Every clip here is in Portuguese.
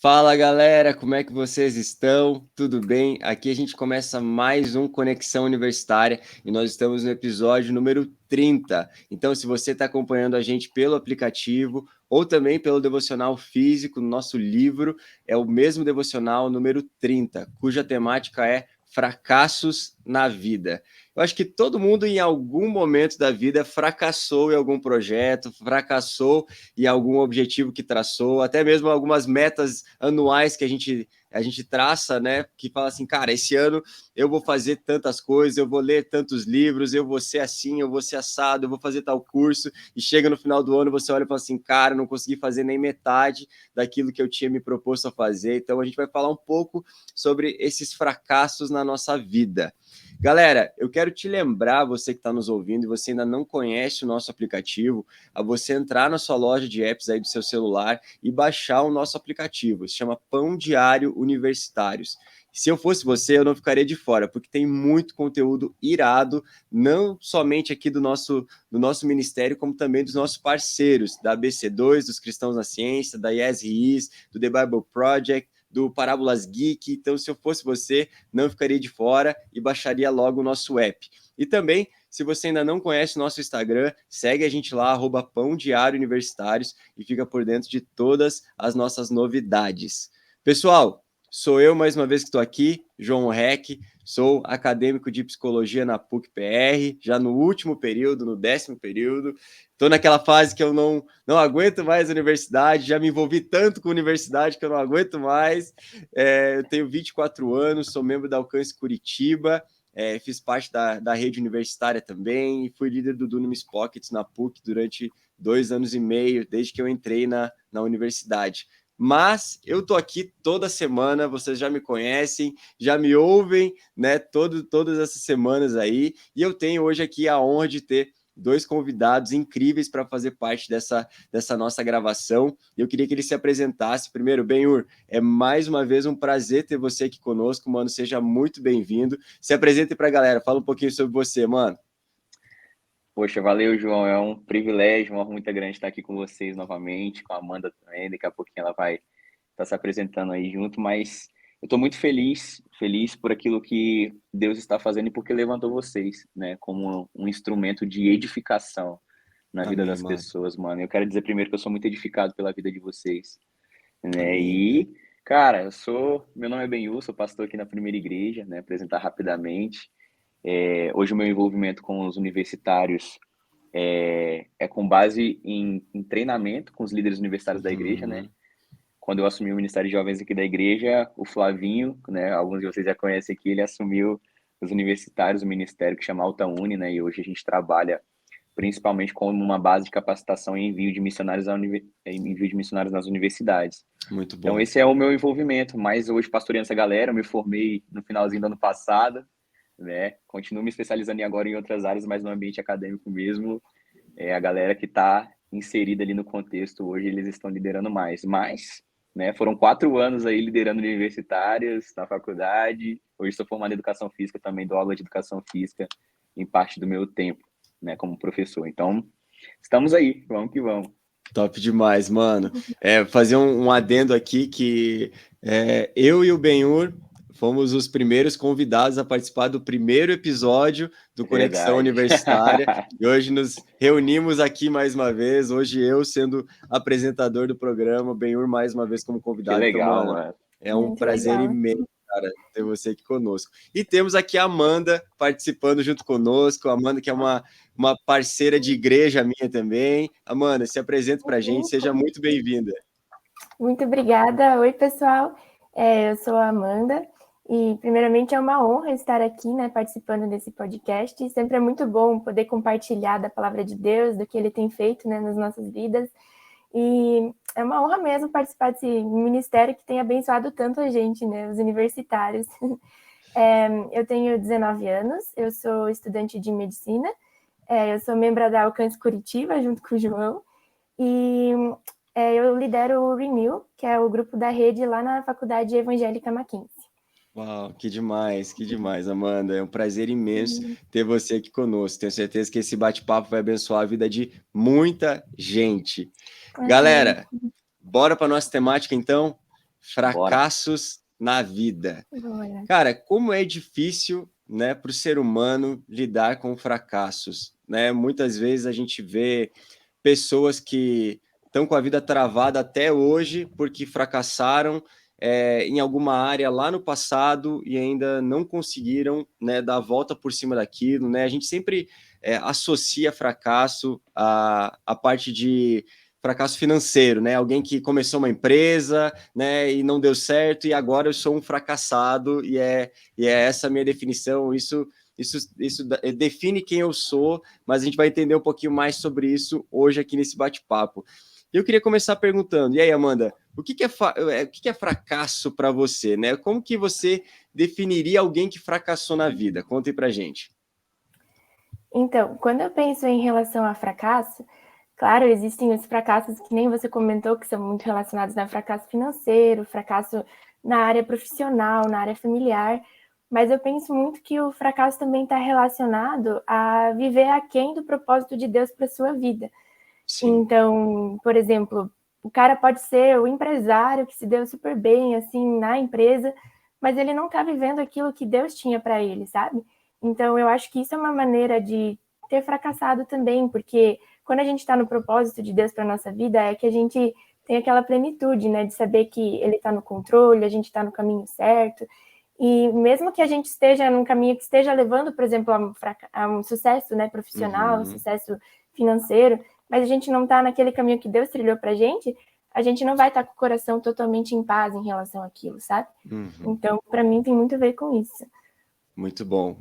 Fala galera, como é que vocês estão? Tudo bem? Aqui a gente começa mais um Conexão Universitária e nós estamos no episódio número 30. Então, se você está acompanhando a gente pelo aplicativo ou também pelo devocional físico, no nosso livro, é o mesmo devocional número 30, cuja temática é fracassos na vida. Eu acho que todo mundo em algum momento da vida fracassou em algum projeto, fracassou e algum objetivo que traçou, até mesmo algumas metas anuais que a gente traça, né? Que fala assim, cara, esse ano eu vou fazer tantas coisas, eu vou ler tantos livros, eu vou ser assim, eu vou ser assado, eu vou fazer tal curso, e chega no final do ano, você olha e fala assim, cara, não consegui fazer nem metade daquilo que eu tinha me proposto a fazer. Então a gente vai falar um pouco sobre esses fracassos na nossa vida. Galera, eu quero te lembrar, você que está nos ouvindo e você ainda não conhece o nosso aplicativo, a você entrar na sua loja de apps aí do seu celular e baixar o nosso aplicativo. Se chama Pão Diário Universitários. Se eu fosse você, eu não ficaria de fora, porque tem muito conteúdo irado, não somente aqui do nosso ministério, como também dos nossos parceiros, da ABC2, dos Cristãos na Ciência, da Yes do The Bible Project, do Parábolas Geek. Então, se eu fosse você, não ficaria de fora e baixaria logo o nosso app. E também, se você ainda não conhece o nosso Instagram, segue a gente lá, @Pão Diário Universitários, e fica por dentro de todas as nossas novidades. Pessoal, sou eu mais uma vez que estou aqui, João Reck, sou acadêmico de psicologia na PUC-PR, já no último período, no 10º período. Estou naquela fase que eu não aguento mais a universidade, já me envolvi tanto com a universidade que eu não aguento mais. Eu tenho 24 anos, sou membro da Alcance Curitiba, fiz parte da rede universitária também, e fui líder do Dunamis Pockets na PUC durante 2 anos e meio, desde que eu entrei na universidade. Mas eu tô aqui toda semana, vocês já me conhecem, já me ouvem, né, todas essas semanas aí, e eu tenho hoje aqui a honra de ter dois convidados incríveis para fazer parte dessa nossa gravação. Eu queria que ele se apresentasse. Primeiro, Benhur, é mais uma vez um prazer ter você aqui conosco, mano. Seja muito bem-vindo. Se apresente para a galera, fala um pouquinho sobre você, mano. Poxa, valeu, João. É um privilégio, uma honra muito grande estar aqui com vocês novamente, com a Amanda também. Daqui a pouquinho ela vai estar se apresentando aí junto, mas eu estou muito feliz por aquilo que Deus está fazendo e porque levantou vocês, né, como um instrumento de edificação na vida Amém, das mano. pessoas, mano. Eu quero dizer primeiro que eu sou muito edificado pela vida de vocês, né? Amém, cara. E, cara, meu nome é Benhu, sou pastor aqui na Primeira Igreja, né, apresentar rapidamente. Hoje o meu envolvimento com os universitários é com base em treinamento com os líderes universitários da igreja, né? Uhum. Quando eu assumi o Ministério de Jovens aqui da igreja, o Flavinho, né? Alguns de vocês já conhecem aqui, ele assumiu os universitários, o ministério que chama Alta Uni, né? E hoje a gente trabalha principalmente como uma base de capacitação e envio de missionários, envio de missionários nas universidades. Muito Então bom. esse é o meu envolvimento, mas hoje pastoreando essa galera, eu me formei no finalzinho do ano passado, né? Continuo me especializando agora em outras áreas, mas no ambiente acadêmico mesmo, a galera que está inserida ali no contexto hoje, eles estão liderando mais. Mas, né, foram 4 anos aí liderando universitários na faculdade. Hoje estou formado em educação física, também dou aula de educação física em parte do meu tempo, né, como professor. Então, estamos aí, vamos que vamos. Top demais, mano. Fazer um adendo aqui que eu e o Benhur fomos os primeiros convidados a participar do primeiro episódio do Conexão Verdade. Universitária, e hoje nos reunimos aqui mais uma vez, hoje eu sendo apresentador do programa, o Benhur mais uma vez como Que convidado. Então, legal, mano, mano. é um Muito prazer legal. imenso, cara, ter você aqui conosco. E temos aqui a Amanda participando junto conosco, a Amanda que é uma parceira de igreja minha também. Amanda, se apresenta para a gente, seja muito bem-vinda. Muito obrigada. Oi, pessoal. Eu sou a Amanda e, primeiramente, é uma honra estar aqui, né, participando desse podcast. Sempre é muito bom poder compartilhar da palavra de Deus, do que Ele tem feito, né, nas nossas vidas. E é uma honra mesmo participar desse ministério que tem abençoado tanto a gente, né, os universitários. Eu tenho 19 anos, eu sou estudante de medicina, eu sou membro da Alcance Curitiba, junto com o João, e eu lidero o Renew, que é o grupo da rede lá na Faculdade Evangélica Mackenzie. Uau, que demais, Amanda. É um prazer imenso ter você aqui conosco. Tenho certeza que esse bate-papo vai abençoar a vida de muita gente. Amém. Galera, bora para nossa temática então? fracassos na vida. Bora. Cara, como é difícil, né, para o ser humano lidar com fracassos, né? Muitas vezes a gente vê pessoas que estão com a vida travada até hoje porque fracassaram em alguma área lá no passado e ainda não conseguiram, né, dar a volta por cima daquilo, né? A gente sempre associa fracasso à parte de fracasso financeiro, né? Alguém que começou uma empresa, né, e não deu certo e agora eu sou um fracassado e é essa a minha definição. Isso define quem eu sou, mas a gente vai entender um pouquinho mais sobre isso hoje aqui nesse bate-papo. Eu queria começar perguntando, e aí, Amanda, o que é fracasso para você, né? Como que você definiria alguém que fracassou na vida? Conta aí pra gente. Então, quando eu penso em relação a fracasso, claro, existem os fracassos que nem você comentou, que são muito relacionados a fracasso financeiro, fracasso na área profissional, na área familiar, mas eu penso muito que o fracasso também está relacionado a viver aquém do propósito de Deus para a sua vida. Sim. Então, por exemplo, o cara pode ser o empresário que se deu super bem assim na empresa, mas ele não está vivendo aquilo que Deus tinha para ele, sabe? Então, eu acho que isso é uma maneira de ter fracassado também, porque quando a gente está no propósito de Deus para a nossa vida, é que a gente tem aquela plenitude, né, de saber que Ele está no controle, a gente está no caminho certo, e mesmo que a gente esteja num caminho que esteja levando, por exemplo, a um sucesso, né, profissional, um sucesso financeiro, mas a gente não está naquele caminho que Deus trilhou para a gente não vai estar com o coração totalmente em paz em relação àquilo, sabe? Então, para mim, tem muito a ver com isso. Muito bom,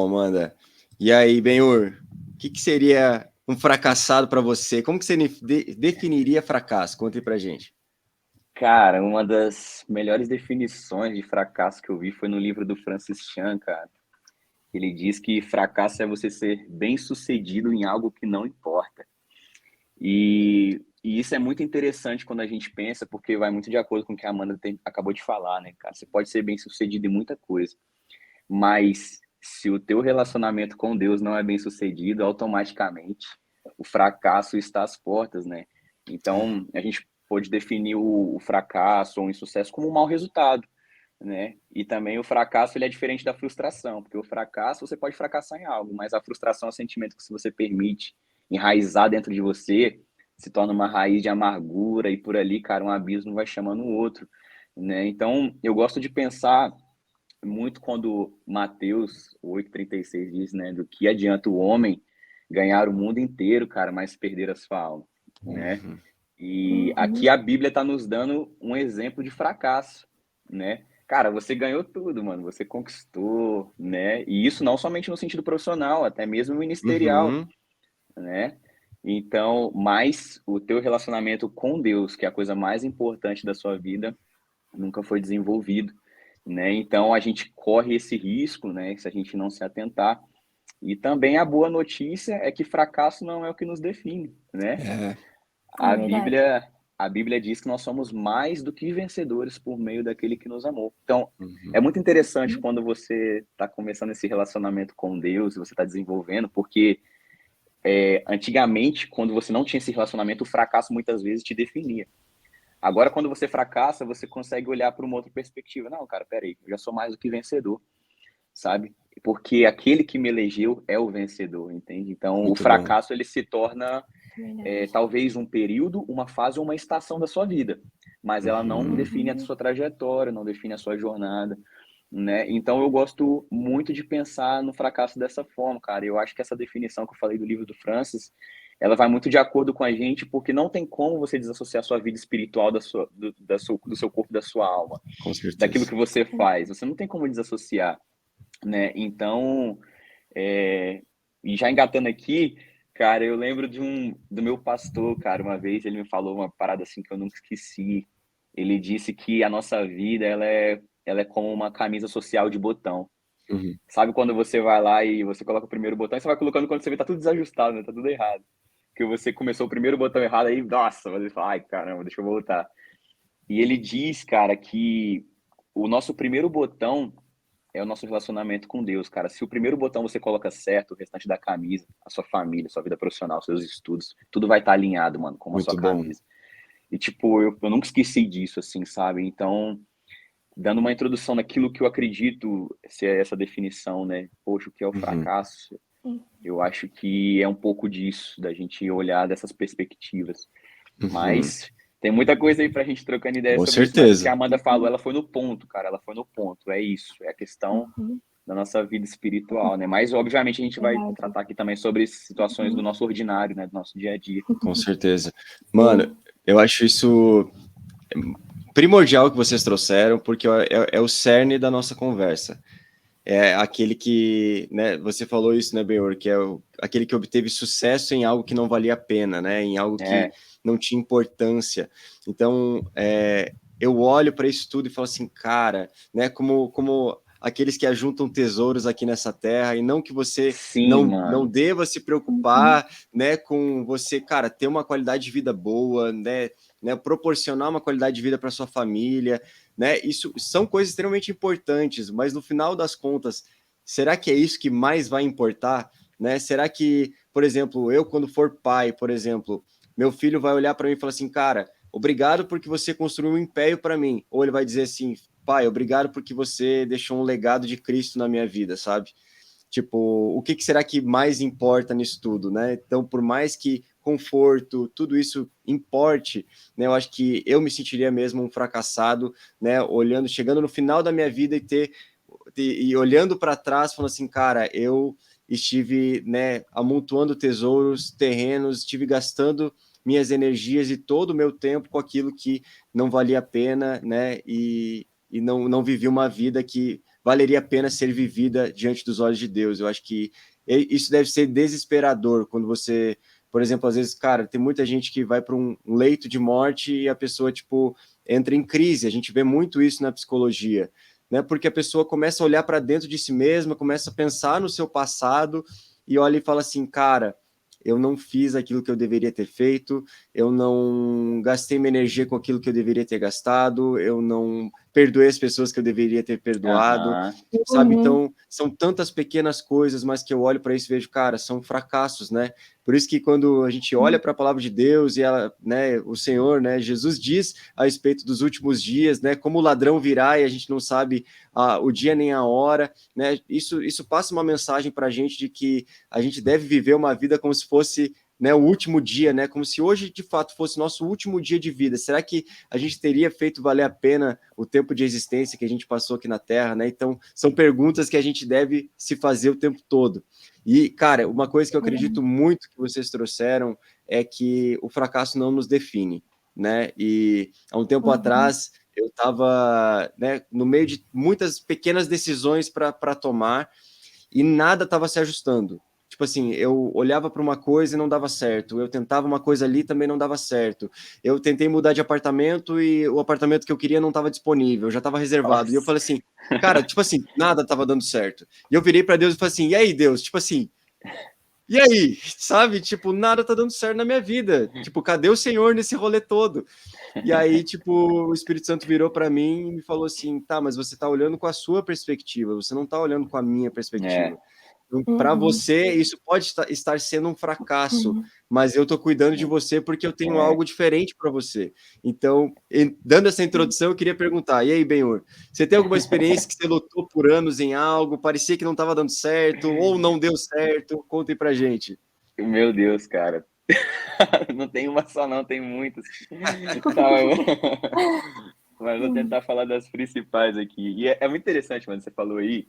Amanda. E aí, Benhur, o que seria um fracassado para você? Como que você definiria fracasso? Conta aí pra gente. Cara, uma das melhores definições de fracasso que eu vi foi no livro do Francis Chan, cara. Ele diz que fracasso é você ser bem-sucedido em algo que não importa. E isso é muito interessante quando a gente pensa, porque vai muito de acordo com o que a Amanda acabou de falar, né, cara? Você pode ser bem-sucedido em muita coisa, mas se o teu relacionamento com Deus não é bem-sucedido, automaticamente o fracasso está às portas, né? Então, a gente pode definir o fracasso ou o insucesso como um mau resultado, né? E também o fracasso ele é diferente da frustração, porque o fracasso você pode fracassar em algo, mas a frustração é um sentimento que se você permite enraizar dentro de você, se torna uma raiz de amargura e por ali, cara, um abismo vai chamando o outro, né? Então, eu gosto de pensar muito quando Mateus 8,36 diz, né, do que adianta o homem ganhar o mundo inteiro, cara, mas perder a sua alma, né? E aqui a Bíblia está nos dando um exemplo de fracasso, né? Cara, você ganhou tudo, mano, você conquistou, né? E isso não somente no sentido profissional, até mesmo ministerial, né? Então, mas o teu relacionamento com Deus, que é a coisa mais importante da sua vida, nunca foi desenvolvido, né? Então a gente corre esse risco, né? Se a gente não se atentar. E também a boa notícia é que fracasso não é o que nos define, né? A Bíblia diz que nós somos mais do que vencedores por meio daquele que nos amou. Então, é muito interessante quando você está começando esse relacionamento com Deus, você está desenvolvendo, porque antigamente, quando você não tinha esse relacionamento, o fracasso muitas vezes te definia. Agora, quando você fracassa, você consegue olhar para uma outra perspectiva. Não, cara, peraí, eu já sou mais do que vencedor, sabe? Porque aquele que me elegeu é o vencedor, entende? Então, muito o fracasso, bom. Ele se torna talvez um período, uma fase ou uma estação da sua vida. Mas ela não define a sua trajetória, não define a sua jornada, né? Então, eu gosto muito de pensar no fracasso dessa forma, cara. Eu acho que essa definição que eu falei do livro do Francis, ela vai muito de acordo com a gente, porque não tem como você desassociar a sua vida espiritual do seu corpo, da sua alma, daquilo que você faz. Você não tem como desassociar, né? Então, e já engatando aqui, cara, eu lembro do meu pastor, cara, uma vez ele me falou uma parada assim que eu nunca esqueci. Ele disse que a nossa vida, ela é como uma camisa social de botão. Sabe quando você vai lá e você coloca o primeiro botão e você vai colocando quando você vê tá tudo desajustado, né? Tá tudo errado. Que você começou o primeiro botão errado aí, nossa, você fala, ai, caramba, deixa eu voltar. E ele diz, cara, que o nosso primeiro botão é o nosso relacionamento com Deus, cara. Se o primeiro botão você coloca certo, o restante da camisa, a sua família, a sua vida profissional, seus estudos, tudo vai estar alinhado, mano, como a sua camisa. E, tipo, eu nunca esqueci disso, assim, sabe? Então, dando uma introdução naquilo que eu acredito ser essa definição, né? Poxa, o que é o Uhum. fracasso? Eu acho que é um pouco disso, da gente olhar dessas perspectivas. Uhum. Mas tem muita coisa aí pra gente trocando ideia Com sobre isso, mas o que a certeza. Amanda falou, ela foi no ponto, cara, ela foi no ponto, é isso, é a questão Uhum. da nossa vida espiritual, né? Mas, obviamente, a gente vai Verdade. tratar aqui também sobre situações do Uhum. nosso ordinário, né? Do nosso dia a dia. Com certeza. Mano, eu acho isso primordial que vocês trouxeram, porque é o cerne da nossa conversa. É aquele que, né, você falou isso, né, Benhor, que é aquele que obteve sucesso em algo que não valia a pena, né, em algo que É, não tinha importância. Então, eu olho para isso tudo e falo assim, cara, né, como aqueles que ajuntam tesouros aqui nessa terra, e não que você sim, não mano. deva se Uhum. preocupar, né, com você, cara, ter uma qualidade de vida boa, né, proporcionar uma qualidade de vida para sua família, né? Isso são coisas extremamente importantes, mas no final das contas, será que é isso que mais vai importar, né? Será que, por exemplo, eu quando for pai, por exemplo, meu filho vai olhar para mim e falar assim, cara, obrigado porque você construiu um império para mim, ou ele vai dizer assim, pai, obrigado porque você deixou um legado de Cristo na minha vida, sabe? Tipo, o que será que mais importa nisso tudo, né? Então, por mais que conforto, tudo isso importe, né? Eu acho que eu me sentiria mesmo um fracassado, né? Olhando, chegando no final da minha vida e olhando para trás, falando assim, cara, eu estive, né, amontoando tesouros, terrenos, estive gastando minhas energias e todo o meu tempo com aquilo que não valia a pena, né? E não vivi uma vida que valeria a pena ser vivida diante dos olhos de Deus. Eu acho que isso deve ser desesperador quando você, por exemplo, às vezes, cara, tem muita gente que vai para um leito de morte e a pessoa, tipo, entra em crise. A gente vê muito isso na psicologia, né? Porque a pessoa começa a olhar para dentro de si mesma, começa a pensar no seu passado e olha e fala assim, cara, eu não fiz aquilo que eu deveria ter feito, eu não gastei minha energia com aquilo que eu deveria ter gastado, eu não perdoei as pessoas que eu deveria ter perdoado, Aham. sabe? Uhum. Então, são tantas pequenas coisas, mas que eu olho para isso e vejo, cara, são fracassos, né? Por isso que quando a gente olha para a palavra de Deus e ela, né, o Senhor, né, Jesus diz a respeito dos últimos dias, né, como o ladrão virá e a gente não sabe o dia nem a hora, né? Isso passa uma mensagem para a gente de que a gente deve viver uma vida como se fosse, né, o último dia, né? Como se hoje de fato fosse nosso último dia de vida. Será que a gente teria feito valer a pena o tempo de existência que a gente passou aqui na Terra, né? Então, são perguntas que a gente deve se fazer o tempo todo. E, cara, uma coisa que eu acredito muito que vocês trouxeram é que o fracasso não nos define, né? E há um tempo Uhum. atrás eu estava, né, no meio de muitas pequenas decisões para tomar e nada estava se ajustando. Tipo assim, eu olhava para uma coisa e não dava certo. Eu tentava uma coisa ali também não dava certo. Eu tentei mudar de apartamento e o apartamento que eu queria não estava disponível, já estava reservado. E eu Nossa. falei assim, cara, tipo assim, nada estava dando certo. E eu virei para Deus e falei assim, e aí, Deus? Tipo assim, e aí? Sabe? Tipo, nada tá dando certo na minha vida. Tipo, cadê o Senhor nesse rolê todo? E aí, tipo, o Espírito Santo virou para mim e me falou assim, tá, mas você tá olhando com a sua perspectiva, você não tá olhando com a minha perspectiva. É, Para Uhum. você, isso pode estar sendo um fracasso, Uhum. mas eu estou cuidando de você porque eu tenho é. algo diferente para você. Então, dando essa introdução, eu queria perguntar: e aí, Benhur, você tem alguma experiência que você lutou por anos em algo, parecia que não estava dando certo, ou não deu certo? Contem para gente. Meu Deus, cara. Não tem uma só não, tem muitas. Tá, mas vou Uhum. tentar falar das principais aqui. E é muito interessante, mano, você falou aí,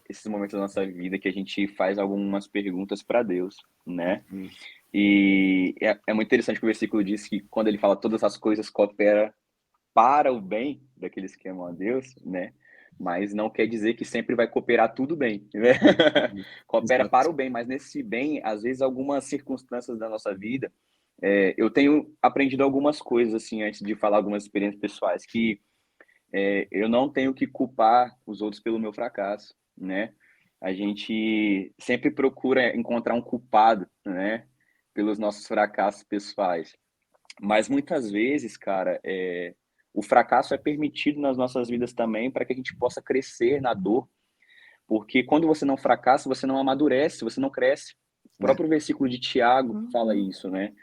esses momentos da nossa vida que a gente faz algumas perguntas para Deus, né? Hum. E é muito interessante que o versículo diz que quando ele fala todas as coisas cooperam para o bem daqueles que amam a Deus, né? Mas não quer dizer que sempre vai cooperar tudo bem, né? Coopera para Exato. o bem, mas nesse bem, às vezes, algumas circunstâncias da nossa vida, eu tenho aprendido algumas coisas, assim, antes de falar algumas experiências pessoais, que eu não tenho que culpar os outros pelo meu fracasso, né? A gente sempre procura encontrar um culpado, né? Pelos nossos fracassos pessoais. Mas muitas vezes, cara, o fracasso é permitido nas nossas vidas também para que a gente possa crescer na dor, porque quando você não fracassa, você não amadurece, você não cresce. O É. próprio versículo de Tiago fala Uhum. isso, né?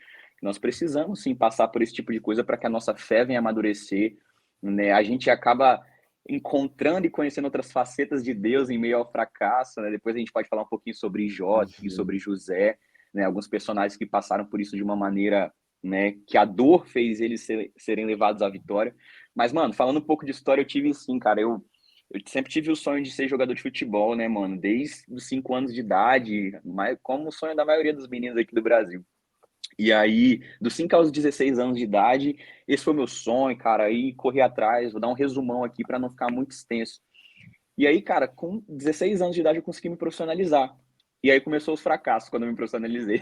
Nós precisamos, sim, passar por esse tipo de coisa para que a nossa fé venha amadurecer, né? A gente acaba encontrando e conhecendo outras facetas de Deus em meio ao fracasso, né? Depois a gente pode falar um pouquinho sobre Jó e sobre José, né? Alguns personagens que passaram por isso de uma maneira, né, que a dor fez eles serem levados à vitória. Mas, mano, falando um pouco de história, eu tive sim, cara, eu sempre tive o sonho de ser jogador de futebol, né, mano? Desde os 5 anos de idade, como o sonho da maioria dos meninos aqui do Brasil. E aí, dos 5 aos 16 anos de idade, esse foi meu sonho, cara. Aí corri atrás, vou dar um resumão aqui para não ficar muito extenso. E aí, cara, com 16 anos de idade eu consegui me profissionalizar. E aí começou os fracassos quando eu me profissionalizei.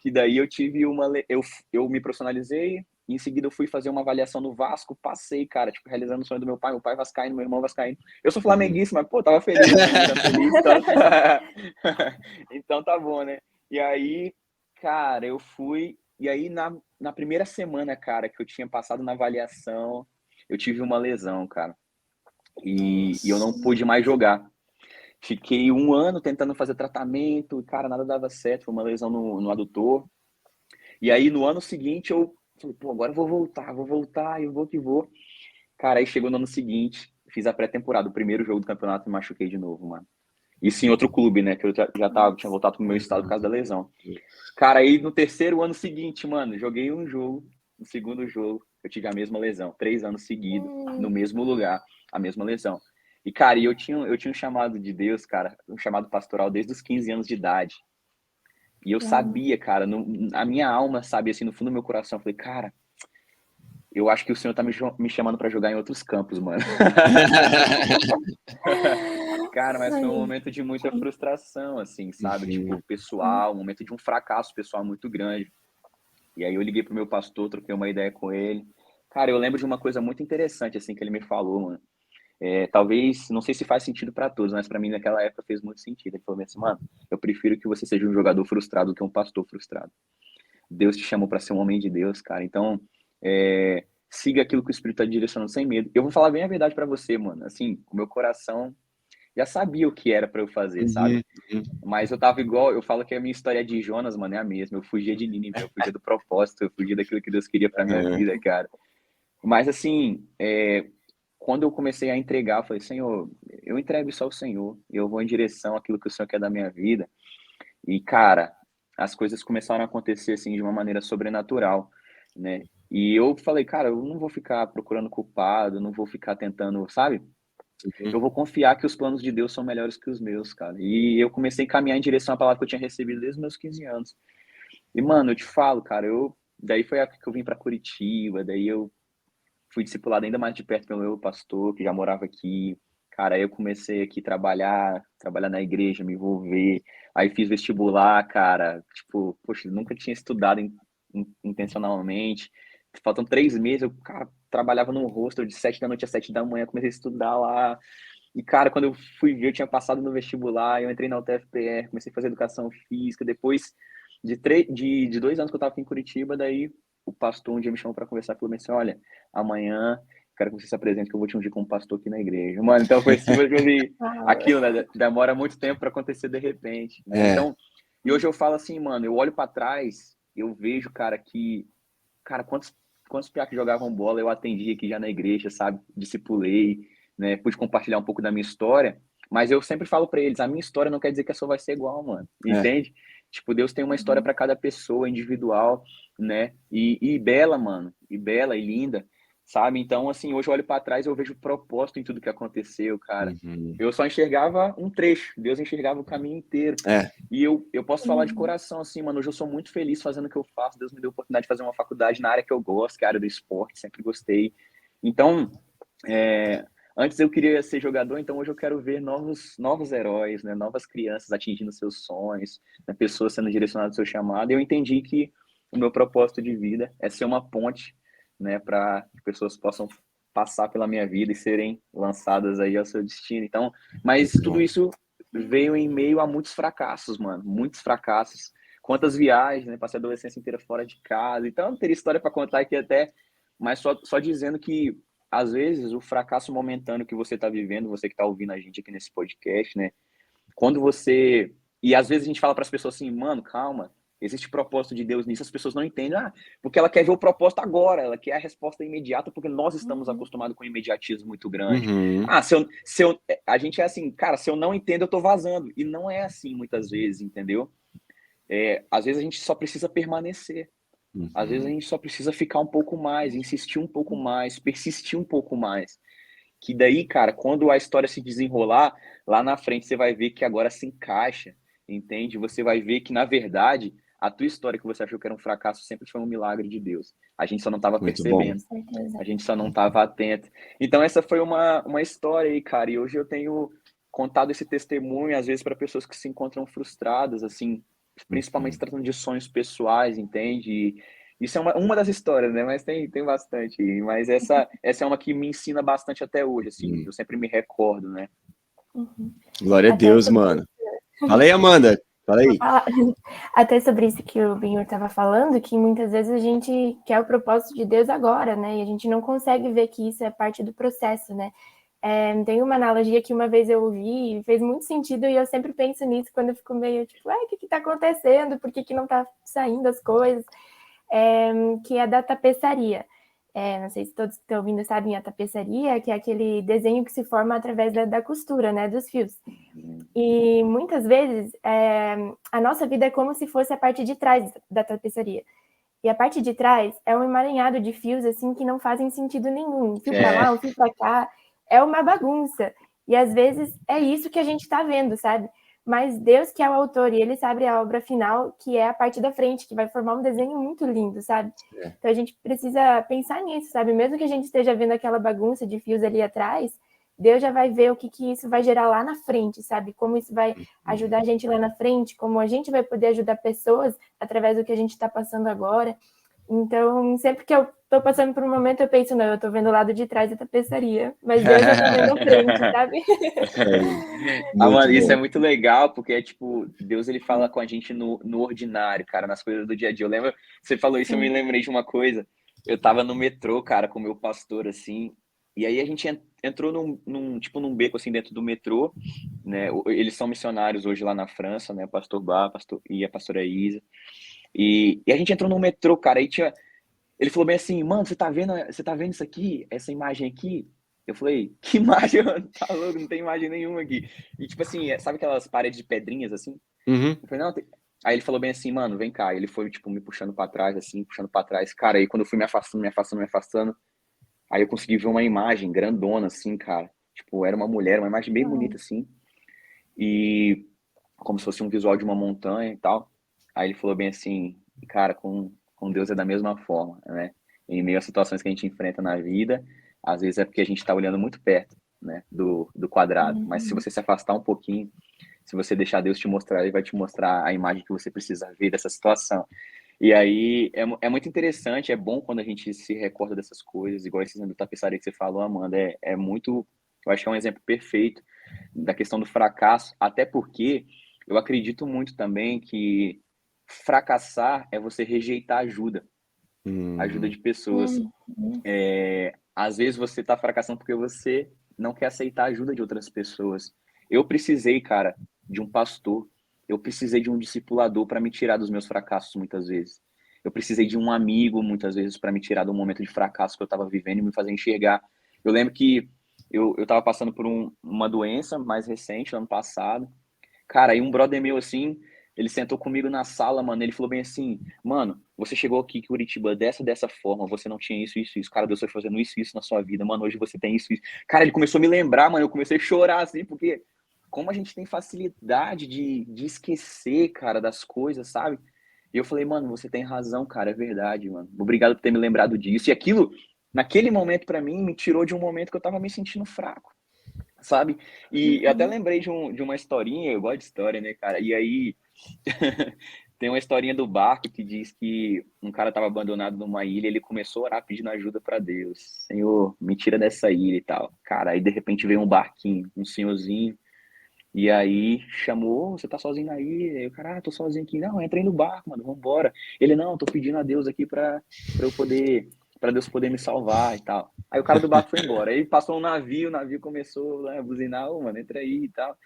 Que daí eu tive eu me profissionalizei, e em seguida eu fui fazer uma avaliação no Vasco, passei, cara, tipo, realizando o sonho do meu pai vascaíno, meu irmão vascaíno. Eu sou flamenguista, mas, pô, tava feliz, a família tá feliz, então... então tá bom, né? E aí, cara, eu fui... E aí, na primeira semana, cara, que eu tinha passado na avaliação, eu tive uma lesão, cara. E eu não pude mais jogar. Fiquei 1 ano tentando fazer tratamento, e, cara, nada dava certo, foi uma lesão no adutor. E aí, no ano seguinte, eu falei, pô, agora eu vou voltar, eu vou que vou. Cara, aí chegou no ano seguinte, fiz a pré-temporada, o primeiro jogo do campeonato, me machuquei de novo, mano. Isso em outro clube, né, que eu tinha voltado pro meu estado por causa da lesão. Cara, aí no terceiro ano seguinte, mano, joguei um jogo, no segundo jogo, eu tive a mesma lesão, 3 anos seguidos, no mesmo lugar, a mesma lesão. E, cara, eu tinha um chamado de Deus, cara, um chamado pastoral desde os 15 anos de idade. E eu sabia, cara, a minha alma, sabe, assim, no fundo do meu coração, eu falei, cara, eu acho que o Senhor tá me chamando pra jogar em outros campos, mano. Cara, mas foi um momento de muita frustração, assim, sabe? Tipo, pessoal, um momento de um fracasso pessoal muito grande. E aí eu liguei pro meu pastor, troquei uma ideia com ele. Cara, eu lembro de uma coisa muito interessante, assim, que ele me falou, mano. Talvez, não sei se faz sentido para todos, mas para mim naquela época fez muito sentido. Ele falou assim, mano, eu prefiro que você seja um jogador frustrado do que um pastor frustrado. Deus te chamou para ser um homem de Deus, cara. Então, siga aquilo que o Espírito está direcionando sem medo. Eu vou falar bem a verdade para você, mano. Assim, o meu coração já sabia o que era para eu fazer, sabe? Mas eu tava igual, eu falo que a minha história de Jonas, mano, é a mesma. Eu fugia de Nínive, eu fugia do propósito, eu fugia daquilo que Deus queria para minha vida, cara. Mas assim, quando eu comecei a entregar, eu falei, Senhor, eu entrego isso ao Senhor, eu vou em direção àquilo que o Senhor quer da minha vida. E, cara, as coisas começaram a acontecer, assim, de uma maneira sobrenatural, né? E eu falei, cara, eu não vou ficar procurando culpado, não vou ficar tentando, sabe? Eu vou confiar que os planos de Deus são melhores que os meus, cara. E eu comecei a caminhar em direção à palavra que eu tinha recebido desde os meus 15 anos. E, mano, eu te falo, cara, daí foi a época que eu vim para Curitiba, daí eu fui discipulado ainda mais de perto pelo meu pastor, que já morava aqui. Cara, aí eu comecei aqui a trabalhar na igreja, me envolver. Aí fiz vestibular, cara. Tipo, poxa, nunca tinha estudado intencionalmente. Faltam 3 meses, eu, cara, trabalhava num hostel de 7 da noite às 7 da manhã, comecei a estudar lá. E, cara, quando eu fui ver, eu tinha passado no vestibular, eu entrei na UTFPR, comecei a fazer educação física. Depois de 2 anos que eu tava aqui em Curitiba, daí o pastor um dia me chamou para conversar, falou assim, olha, amanhã quero que você se apresente, que eu vou te ungir como pastor aqui na igreja. Mano, então foi simplesmente aquilo, né? Demora muito tempo para acontecer de repente, né? Então, e hoje eu falo assim, mano, eu olho para trás, eu vejo, cara, quantos piá que jogavam bola eu atendi aqui já na igreja, sabe? Discipulei, né? Pude compartilhar um pouco da minha história, mas eu sempre falo para eles, a minha história não quer dizer que a sua vai ser igual, mano. Entende? Tipo, Deus tem uma história para cada pessoa, individual, né? E bela, mano. E bela e linda, sabe? Então, assim, hoje eu olho para trás e eu vejo propósito em tudo que aconteceu, cara. Eu só enxergava um trecho, Deus enxergava o caminho inteiro. E eu posso falar de coração, assim, mano, hoje eu sou muito feliz fazendo o que eu faço. Deus me deu a oportunidade de fazer uma faculdade na área que eu gosto, que é a área do esporte, sempre gostei. Então, antes eu queria ser jogador, então hoje eu quero ver novos heróis, né? Novas crianças atingindo seus sonhos, né? Pessoas sendo direcionadas ao seu chamado. E eu entendi que o meu propósito de vida é ser uma ponte, né? Para que pessoas possam passar pela minha vida e serem lançadas aí ao seu destino. Então, mas tudo isso veio em meio a muitos fracassos, mano. Muitos fracassos. Quantas viagens, né? Passei a adolescência inteira fora de casa. Então, eu teria história para contar aqui até, mas só dizendo que às vezes o fracasso momentâneo que você está vivendo, você que está ouvindo a gente aqui nesse podcast, né? Quando você... E às vezes a gente fala para as pessoas assim, mano, calma, existe propósito de Deus nisso, as pessoas não entendem, porque ela quer ver o propósito agora, ela quer a resposta imediata, porque nós estamos acostumados com um imediatismo muito grande. A gente é assim, cara, se eu não entendo, eu tô vazando. E não é assim muitas vezes, entendeu? Às vezes a gente só precisa permanecer. Às vezes a gente só precisa ficar um pouco mais, insistir um pouco mais, persistir um pouco mais. Que daí, cara, quando a história se desenrolar, lá na frente você vai ver que agora se encaixa, entende? Você vai ver que, na verdade, a tua história que você achou que era um fracasso sempre foi um milagre de Deus. A gente só não estava percebendo. A gente só não estava atento. Então, essa foi uma história aí, cara. E hoje eu tenho contado esse testemunho, às vezes, para pessoas que se encontram frustradas, assim, principalmente tratando de sonhos pessoais, entende? E isso é uma das histórias, né? Mas tem bastante. Mas essa é uma que me ensina bastante até hoje, assim. Eu sempre me recordo, né? Glória a Deus, mano. Fala aí, Amanda. Fala aí. Até sobre isso que o Benhur estava falando, que muitas vezes a gente quer o propósito de Deus agora, né? E a gente não consegue ver que isso é parte do processo, né? Tem uma analogia que uma vez eu ouvi e fez muito sentido, e eu sempre penso nisso quando eu fico meio tipo, o que está acontecendo? Por que não está saindo as coisas? Que é da tapeçaria. Não sei se todos que estão ouvindo sabem a tapeçaria, que é aquele desenho que se forma através da costura, né, dos fios. E muitas vezes a nossa vida é como se fosse a parte de trás da tapeçaria. E a parte de trás é um emaranhado de fios assim que não fazem sentido nenhum. Um fio para lá, um fio para cá, é uma bagunça. E às vezes é isso que a gente está vendo, sabe? Mas Deus que é o autor, e ele sabe a obra final, que é a parte da frente, que vai formar um desenho muito lindo, sabe? Então a gente precisa pensar nisso, sabe? Mesmo que a gente esteja vendo aquela bagunça de fios ali atrás, Deus já vai ver o que isso vai gerar lá na frente, sabe? Como isso vai ajudar a gente lá na frente, como a gente vai poder ajudar pessoas através do que a gente está passando agora. Então, sempre que eu tô passando por um momento, eu penso, não, eu tô vendo o lado de trás da tapeçaria, mas Deus já tá vendo a frente, sabe? Mano, isso é muito legal, porque tipo, Deus ele fala com a gente no ordinário, cara, nas coisas do dia a dia. Eu lembro, você falou isso, eu me lembrei de uma coisa. Eu tava no metrô, cara, com o meu pastor, assim, e aí a gente entrou num beco, assim, dentro do metrô, né? Eles são missionários hoje lá na França, né? O pastor Bá, e a pastora Isa. E a gente entrou no metrô, cara, aí ele falou bem assim, mano, você tá vendo isso aqui? Essa imagem aqui? Eu falei, que imagem, mano? Tá louco, não tem imagem nenhuma aqui. E tipo assim, sabe aquelas paredes de pedrinhas assim? Eu falei, não, tem... Aí ele falou bem assim, mano, vem cá. Ele foi, tipo, me puxando pra trás, assim, puxando pra trás. Cara, aí quando eu fui me afastando, aí eu consegui ver uma imagem grandona, assim, cara. Tipo, era uma mulher, uma imagem bem bonita, assim. E como se fosse um visual de uma montanha e tal. Aí ele falou bem assim, cara, com Deus é da mesma forma, né? Em meio às situações que a gente enfrenta na vida, às vezes é porque a gente está olhando muito perto, né, do quadrado. Mas se você se afastar um pouquinho, se você deixar Deus te mostrar, ele vai te mostrar a imagem que você precisa ver dessa situação. E aí é muito interessante, é bom quando a gente se recorda dessas coisas, igual esse exemplo da tapeçaria que você falou, Amanda, é muito, eu acho que é um exemplo perfeito da questão do fracasso, até porque eu acredito muito também que fracassar é você rejeitar ajuda de pessoas. Às vezes você está fracassando porque você não quer aceitar a ajuda de outras pessoas. Eu precisei, cara, de um pastor. Eu precisei de um discipulador para me tirar dos meus fracassos muitas vezes. Eu precisei de um amigo muitas vezes para me tirar do momento de fracasso que eu estava vivendo e me fazer enxergar. Eu lembro que eu estava passando por uma doença mais recente, ano passado. Cara, aí um brother meu, assim, ele sentou comigo na sala, mano, ele falou bem assim, mano, você chegou aqui em Curitiba dessa forma, você não tinha isso. Cara, Deus foi fazendo isso na sua vida, mano, hoje você tem isso. Cara, ele começou a me lembrar, mano, eu comecei a chorar, assim, porque como a gente tem facilidade de esquecer, cara, das coisas, sabe? E eu falei, mano, você tem razão, cara, é verdade, mano. Obrigado por ter me lembrado disso. E aquilo, naquele momento, pra mim, me tirou de um momento que eu tava me sentindo fraco, sabe? E eu até lembrei de uma historinha, eu gosto de história, né, cara? E aí tem uma historinha do barco que diz que um cara estava abandonado numa ilha, ele começou a orar pedindo ajuda para Deus. Senhor, me tira dessa ilha e tal. Cara, aí de repente veio um barquinho, um senhorzinho, e aí chamou, você tá sozinho na ilha? E o cara, tô sozinho aqui. Não, entra aí no barco, mano, vambora. Ele, não, tô pedindo a Deus aqui para Deus poder me salvar e tal. Aí o cara do barco foi embora. Aí passou um navio, o navio começou a buzinar, mano, entra aí e tal.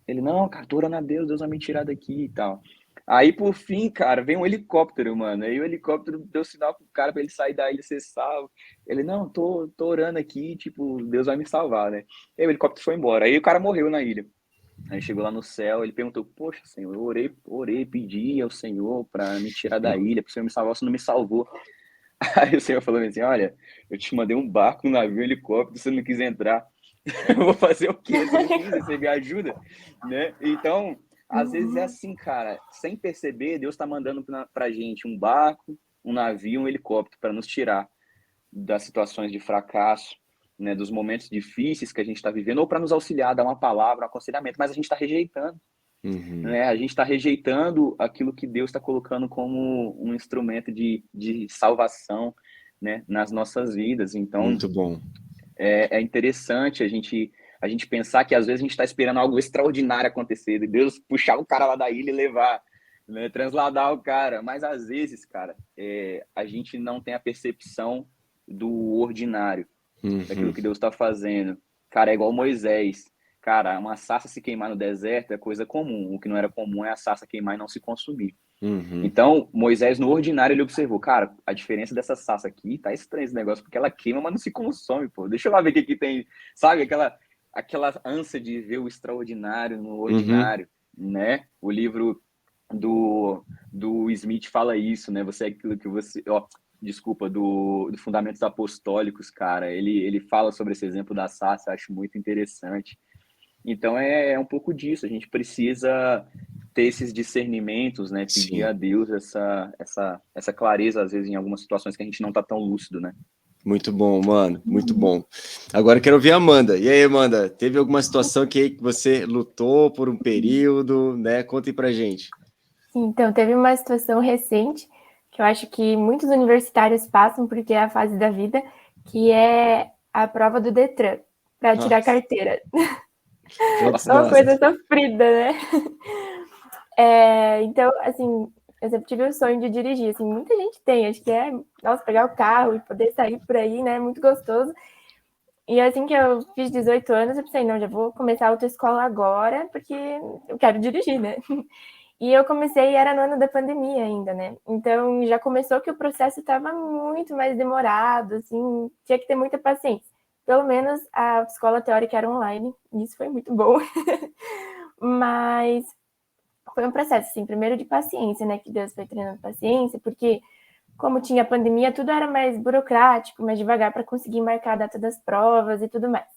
Ele, não, cara, tô orando a Deus, Deus vai me tirar daqui e tal. Aí, por fim, cara, vem um helicóptero, mano. Aí o helicóptero deu sinal pro cara pra ele sair da ilha ser salvo. Ele, não, tô orando aqui, tipo, Deus vai me salvar, né? Aí o helicóptero foi embora. Aí o cara morreu na ilha. Aí chegou lá no céu, ele perguntou, poxa, Senhor, eu orei, pedi ao Senhor pra me tirar da ilha, pro Senhor me salvar, você não me salvou. Aí o Senhor falou assim, olha, eu te mandei um barco, um navio, um helicóptero, você não quis entrar. Eu vou fazer o quê? Você não quis receber ajuda, né? Então, às vezes é assim, cara, sem perceber, Deus está mandando pra gente um barco, um navio, um helicóptero para nos tirar das situações de fracasso, né, dos momentos difíceis que a gente está vivendo, ou para nos auxiliar, dar uma palavra, um aconselhamento, mas a gente está rejeitando, né? A gente está rejeitando aquilo que Deus está colocando como um instrumento de salvação, né, nas nossas vidas. Então, Muito bom. é interessante a gente pensar que às vezes a gente está esperando algo extraordinário acontecer, de Deus puxar o cara lá da ilha e levar, né, transladar o cara. Mas às vezes, cara, a gente não tem a percepção do ordinário, daquilo que Deus está fazendo. Cara, é igual Moisés. Cara, uma sarça se queimar no deserto é coisa comum. O que não era comum é a sarça queimar e não se consumir. Então, Moisés, no ordinário, ele observou, cara, a diferença dessa sarça aqui, tá estranho esse negócio, porque ela queima, mas não se consome, pô. Deixa eu lá ver o que tem, sabe? Aquela ânsia de ver o extraordinário no ordinário, né? O livro do Smith fala isso, né? Você é aquilo que você... Ó, desculpa, do Fundamentos Apostólicos, cara. Ele fala sobre esse exemplo da sarça, eu acho muito interessante. Então, é um pouco disso. A gente precisa ter esses discernimentos, né? Pedir Sim. a Deus essa clareza, às vezes, em algumas situações que a gente não está tão lúcido, né? Muito bom, mano. Muito bom. Agora eu quero ouvir a Amanda. E aí, Amanda, teve alguma situação que você lutou por um período, né? Conta aí pra gente. Sim, então, teve uma situação recente que eu acho que muitos universitários passam, porque é a fase da vida, que é a prova do Detran, para tirar carteira. É uma coisa sofrida, né? Então, assim, eu sempre tive o sonho de dirigir, assim, muita gente tem, acho que nossa, pegar o carro e poder sair por aí, né, muito gostoso. E assim que eu fiz 18 anos, eu pensei, não, já vou começar a autoescola agora, porque eu quero dirigir, né? E eu comecei, era no ano da pandemia ainda, né? Então, já começou que o processo estava muito mais demorado, assim, tinha que ter muita paciência. Pelo menos a escola teórica era online, e isso foi muito bom. Mas foi um processo, assim, primeiro de paciência, né? Que Deus foi treinando paciência, porque como tinha pandemia, tudo era mais burocrático, mais devagar para conseguir marcar a data das provas e tudo mais.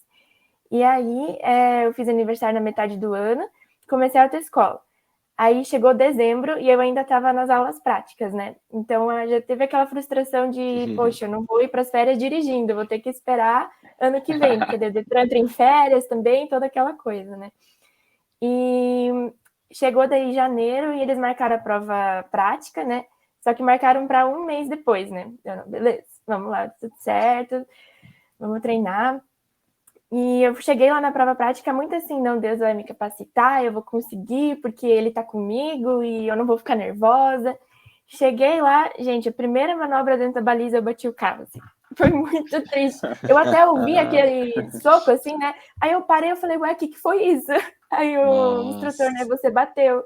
E aí, eu fiz aniversário na metade do ano, comecei a autoescola. Aí chegou dezembro e eu ainda estava nas aulas práticas, né? Então já teve aquela frustração de, poxa, eu não vou ir para as férias dirigindo, vou ter que esperar ano que vem, porque o Detran entra em férias também, toda aquela coisa, né? E chegou daí janeiro e eles marcaram a prova prática, né? Só que marcaram para um mês depois, né? Eu não, beleza, vamos lá, tudo certo, vamos treinar. E eu cheguei lá na prova prática muito assim, não, Deus vai me capacitar, eu vou conseguir, porque Ele tá comigo e eu não vou ficar nervosa. Cheguei lá, gente, a primeira manobra dentro da baliza eu bati o carro, assim. Foi muito triste. Eu até ouvi aquele soco, assim, né? Aí eu parei e falei, ué, o que foi isso? Aí o instrutor, né, você bateu.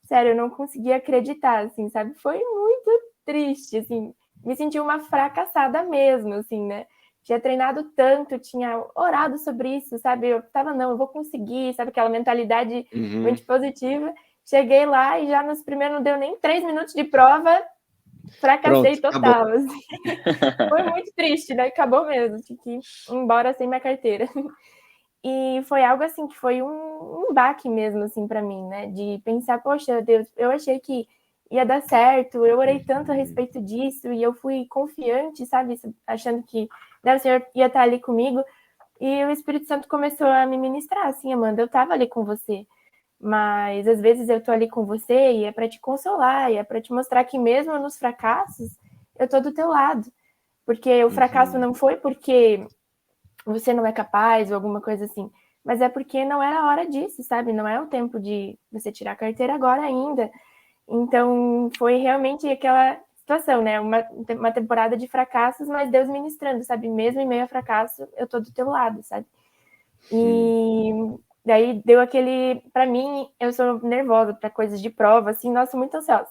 Sério, eu não conseguia acreditar, assim, sabe? Foi muito triste, assim. Me senti uma fracassada mesmo, assim, né? Tinha treinado tanto, tinha orado sobre isso, sabe? Eu tava, não, eu vou conseguir, sabe? Aquela mentalidade muito positiva. Cheguei lá e já nos primeiros, não deu nem 3 minutos de prova, fracassei Pronto, total, assim. Foi muito triste, né? Acabou mesmo, tive que ir embora sem minha carteira. E foi algo assim que foi um baque mesmo, assim, para mim, né? De pensar, poxa, Deus, eu achei que ia dar certo, eu orei tanto a respeito disso e eu fui confiante, sabe? Achando que o Senhor ia estar ali comigo. E o Espírito Santo começou a me ministrar, assim, Amanda, eu estava ali com você. Mas às vezes eu tô ali com você e é para te consolar, e é para te mostrar que mesmo nos fracassos, eu tô do teu lado. Porque o fracasso não foi porque você não é capaz ou alguma coisa assim, mas é porque não era a hora disso, sabe? Não é o tempo de você tirar a carteira agora ainda. Então, foi realmente aquela situação, né? Uma temporada de fracassos, mas Deus ministrando, sabe? Mesmo em meio a fracasso, eu tô do teu lado, sabe? E Daí deu aquele... Para mim, eu sou nervosa para coisas de prova, assim, nossa, muito ansiosa.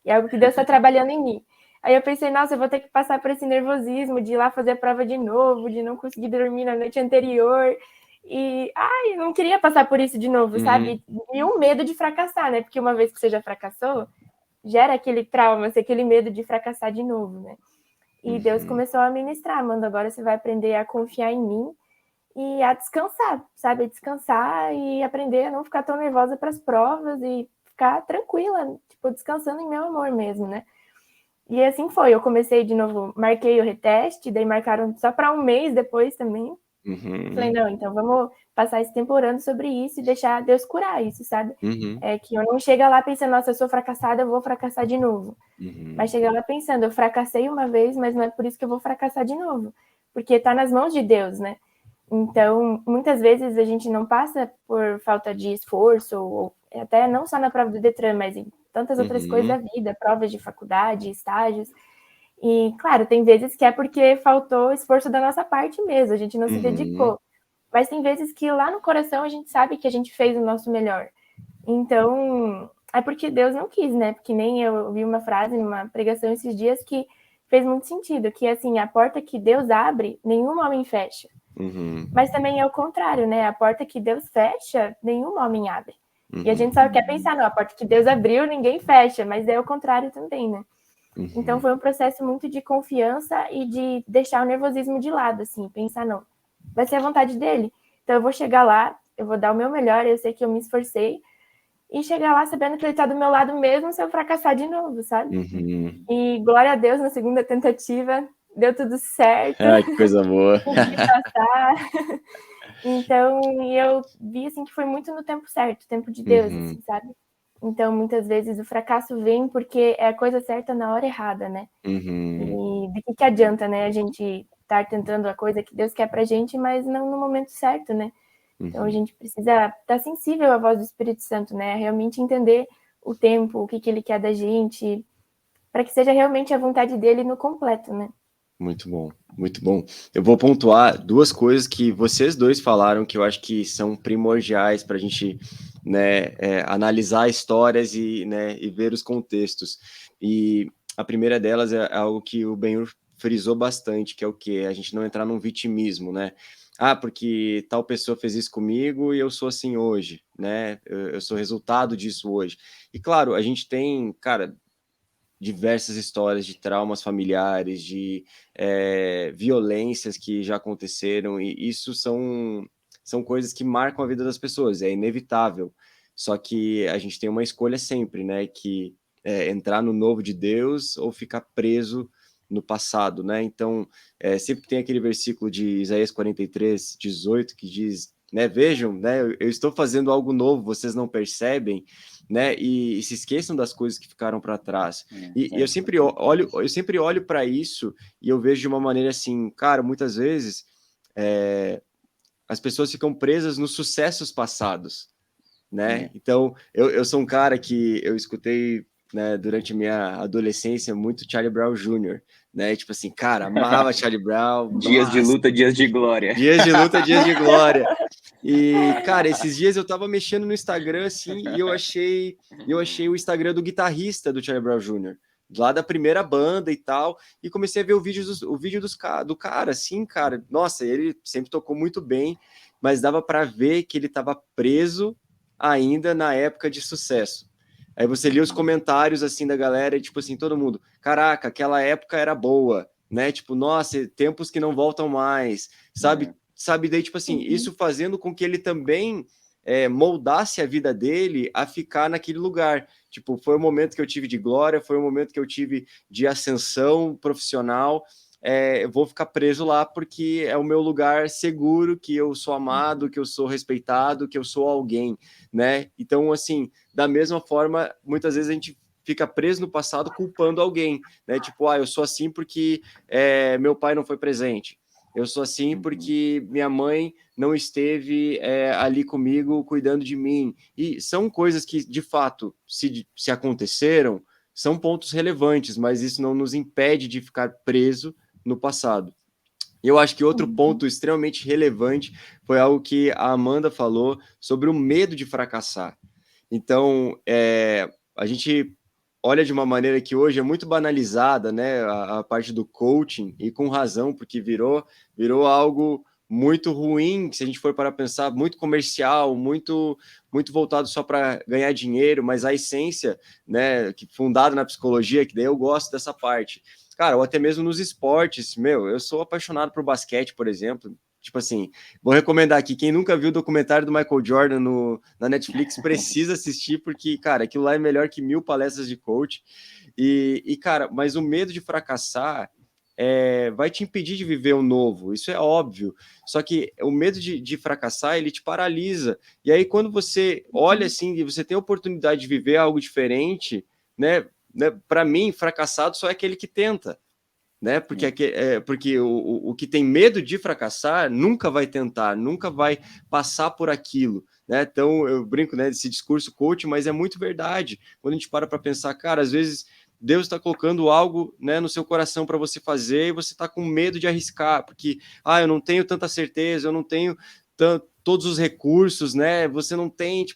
E é algo que Deus está trabalhando em mim. Aí eu pensei, nossa, eu vou ter que passar por esse nervosismo de ir lá fazer a prova de novo, de não conseguir dormir na noite anterior. E, eu não queria passar por isso de novo, sabe? E um medo de fracassar, né? Porque uma vez que você já fracassou, gera aquele trauma, aquele medo de fracassar de novo, né? E Deus começou a ministrar, Amanda, agora você vai aprender a confiar em mim e a descansar, sabe? Descansar e aprender a não ficar tão nervosa para as provas e ficar tranquila, tipo, descansando em meu amor mesmo, né? E assim foi, eu comecei de novo, marquei o reteste, daí marcaram só para um mês depois também. Falei, não, então vamos passar esse tempo orando sobre isso e deixar Deus curar isso, sabe? É que eu não chego lá pensando, nossa, eu sou fracassada, eu vou fracassar de novo. Mas chega lá pensando, eu fracassei uma vez, mas não é por isso que eu vou fracassar de novo. Porque tá nas mãos de Deus, né? Então, muitas vezes a gente não passa por falta de esforço, ou até não só na prova do Detran, mas em tantas outras coisas da vida, provas de faculdade, estágios. E, claro, tem vezes que é porque faltou esforço da nossa parte mesmo, a gente não se dedicou. Mas tem vezes que lá no coração a gente sabe que a gente fez o nosso melhor. Então, é porque Deus não quis, né? Porque nem eu vi uma frase numa pregação esses dias que fez muito sentido, que assim, a porta que Deus abre, nenhum homem fecha. Mas também é o contrário, né? A porta que Deus fecha, nenhum homem abre. E a gente só quer pensar, não, a porta que Deus abriu, ninguém fecha, mas é o contrário também, né? Então foi um processo muito de confiança e de deixar o nervosismo de lado, assim, pensar, não, vai ser a vontade dele. Então eu vou chegar lá, eu vou dar o meu melhor, eu sei que eu me esforcei, e chegar lá sabendo que ele tá do meu lado mesmo se eu fracassar de novo, sabe? E glória a Deus, na segunda tentativa, deu tudo certo. Ai, que coisa boa. Consegui passar. Então, eu vi, assim, que foi muito no tempo certo, tempo de Deus, assim, sabe? Então, muitas vezes o fracasso vem porque é a coisa certa na hora errada, né? E de que adianta, né? A gente estar tentando a coisa que Deus quer pra gente, mas não no momento certo, né? Então, a gente precisa estar sensível à voz do Espírito Santo, né? Realmente entender o tempo, o que ele quer da gente, para que seja realmente a vontade dele no completo, né? Muito bom, muito bom. Eu vou pontuar duas coisas que vocês dois falaram que eu acho que são primordiais para a gente, né, analisar histórias e, né, e ver os contextos. E a primeira delas é algo que o Benhur frisou bastante, que é o quê? A gente não entrar num vitimismo, né? Ah, porque tal pessoa fez isso comigo e eu sou assim hoje, né? Eu sou resultado disso hoje. E claro, a gente tem, cara, diversas histórias de traumas familiares, de violências que já aconteceram, e isso são coisas que marcam a vida das pessoas, é inevitável. Só que a gente tem uma escolha sempre, né? Que é entrar no novo de Deus ou ficar preso no passado, né? Então, sempre tem aquele versículo de Isaías 43, 18, que diz, né? Vejam, né? Eu estou fazendo algo novo, vocês não percebem, né? E se esqueçam das coisas que ficaram para trás. E eu sempre olho para isso e eu vejo de uma maneira assim, cara, muitas vezes as pessoas ficam presas nos sucessos passados, né? Então, eu sou um cara que eu escutei, né, durante minha adolescência muito Charlie Brown Jr., né? Tipo assim, cara, amava Charlie Brown. Dias de luta, dias de glória. Dias de luta, dias de glória. E, cara, esses dias eu tava mexendo no Instagram, assim, e eu achei o Instagram do guitarrista do Charlie Brown Jr., lá da primeira banda e tal, e comecei a ver o vídeo do cara, assim, cara, nossa, ele sempre tocou muito bem, mas dava para ver que ele tava preso ainda na época de sucesso. Aí você lia os comentários, assim, da galera, e tipo assim, todo mundo, caraca, aquela época era boa, né, tipo, nossa, tempos que não voltam mais, sabe, daí, tipo assim, isso fazendo com que ele também moldasse a vida dele a ficar naquele lugar. Tipo, foi o momento que eu tive de glória, foi o momento que eu tive de ascensão profissional, eu vou ficar preso lá porque é o meu lugar seguro, que eu sou amado, que eu sou respeitado, que eu sou alguém, né? Então, assim, da mesma forma, muitas vezes a gente fica preso no passado culpando alguém, né? Tipo, eu sou assim porque meu pai não foi presente. Eu sou assim porque minha mãe não esteve ali comigo cuidando de mim. E são coisas que, de fato, se aconteceram, são pontos relevantes, mas isso não nos impede de ficar preso no passado. E eu acho que outro ponto extremamente relevante foi algo que a Amanda falou sobre o medo de fracassar. Então, a gente olha de uma maneira que hoje é muito banalizada, né, a parte do coaching, e com razão, porque virou algo muito ruim, se a gente for para pensar, muito comercial, muito voltado só para ganhar dinheiro, mas a essência, né, que fundada na psicologia, que daí eu gosto dessa parte. Cara, ou até mesmo nos esportes, eu sou apaixonado por basquete, por exemplo. Tipo assim, vou recomendar aqui, quem nunca viu o documentário do Michael Jordan na Netflix, precisa assistir, porque, cara, aquilo lá é melhor que 1000 palestras de coach. Cara, mas o medo de fracassar vai te impedir de viver o novo, isso é óbvio. Só que o medo de fracassar, ele te paralisa. E aí, quando você olha assim, e você tem a oportunidade de viver algo diferente, né? Para mim, fracassado só é aquele que tenta, né? Porque o que tem medo de fracassar nunca vai tentar, nunca vai passar por aquilo, né? Então eu brinco, né, desse discurso coach, mas é muito verdade. Quando a gente para pensar, cara, às vezes Deus está colocando algo, né, no seu coração para você fazer e você está com medo de arriscar, porque eu não tenho tanta certeza, eu não tenho todos os recursos, né? Você não tem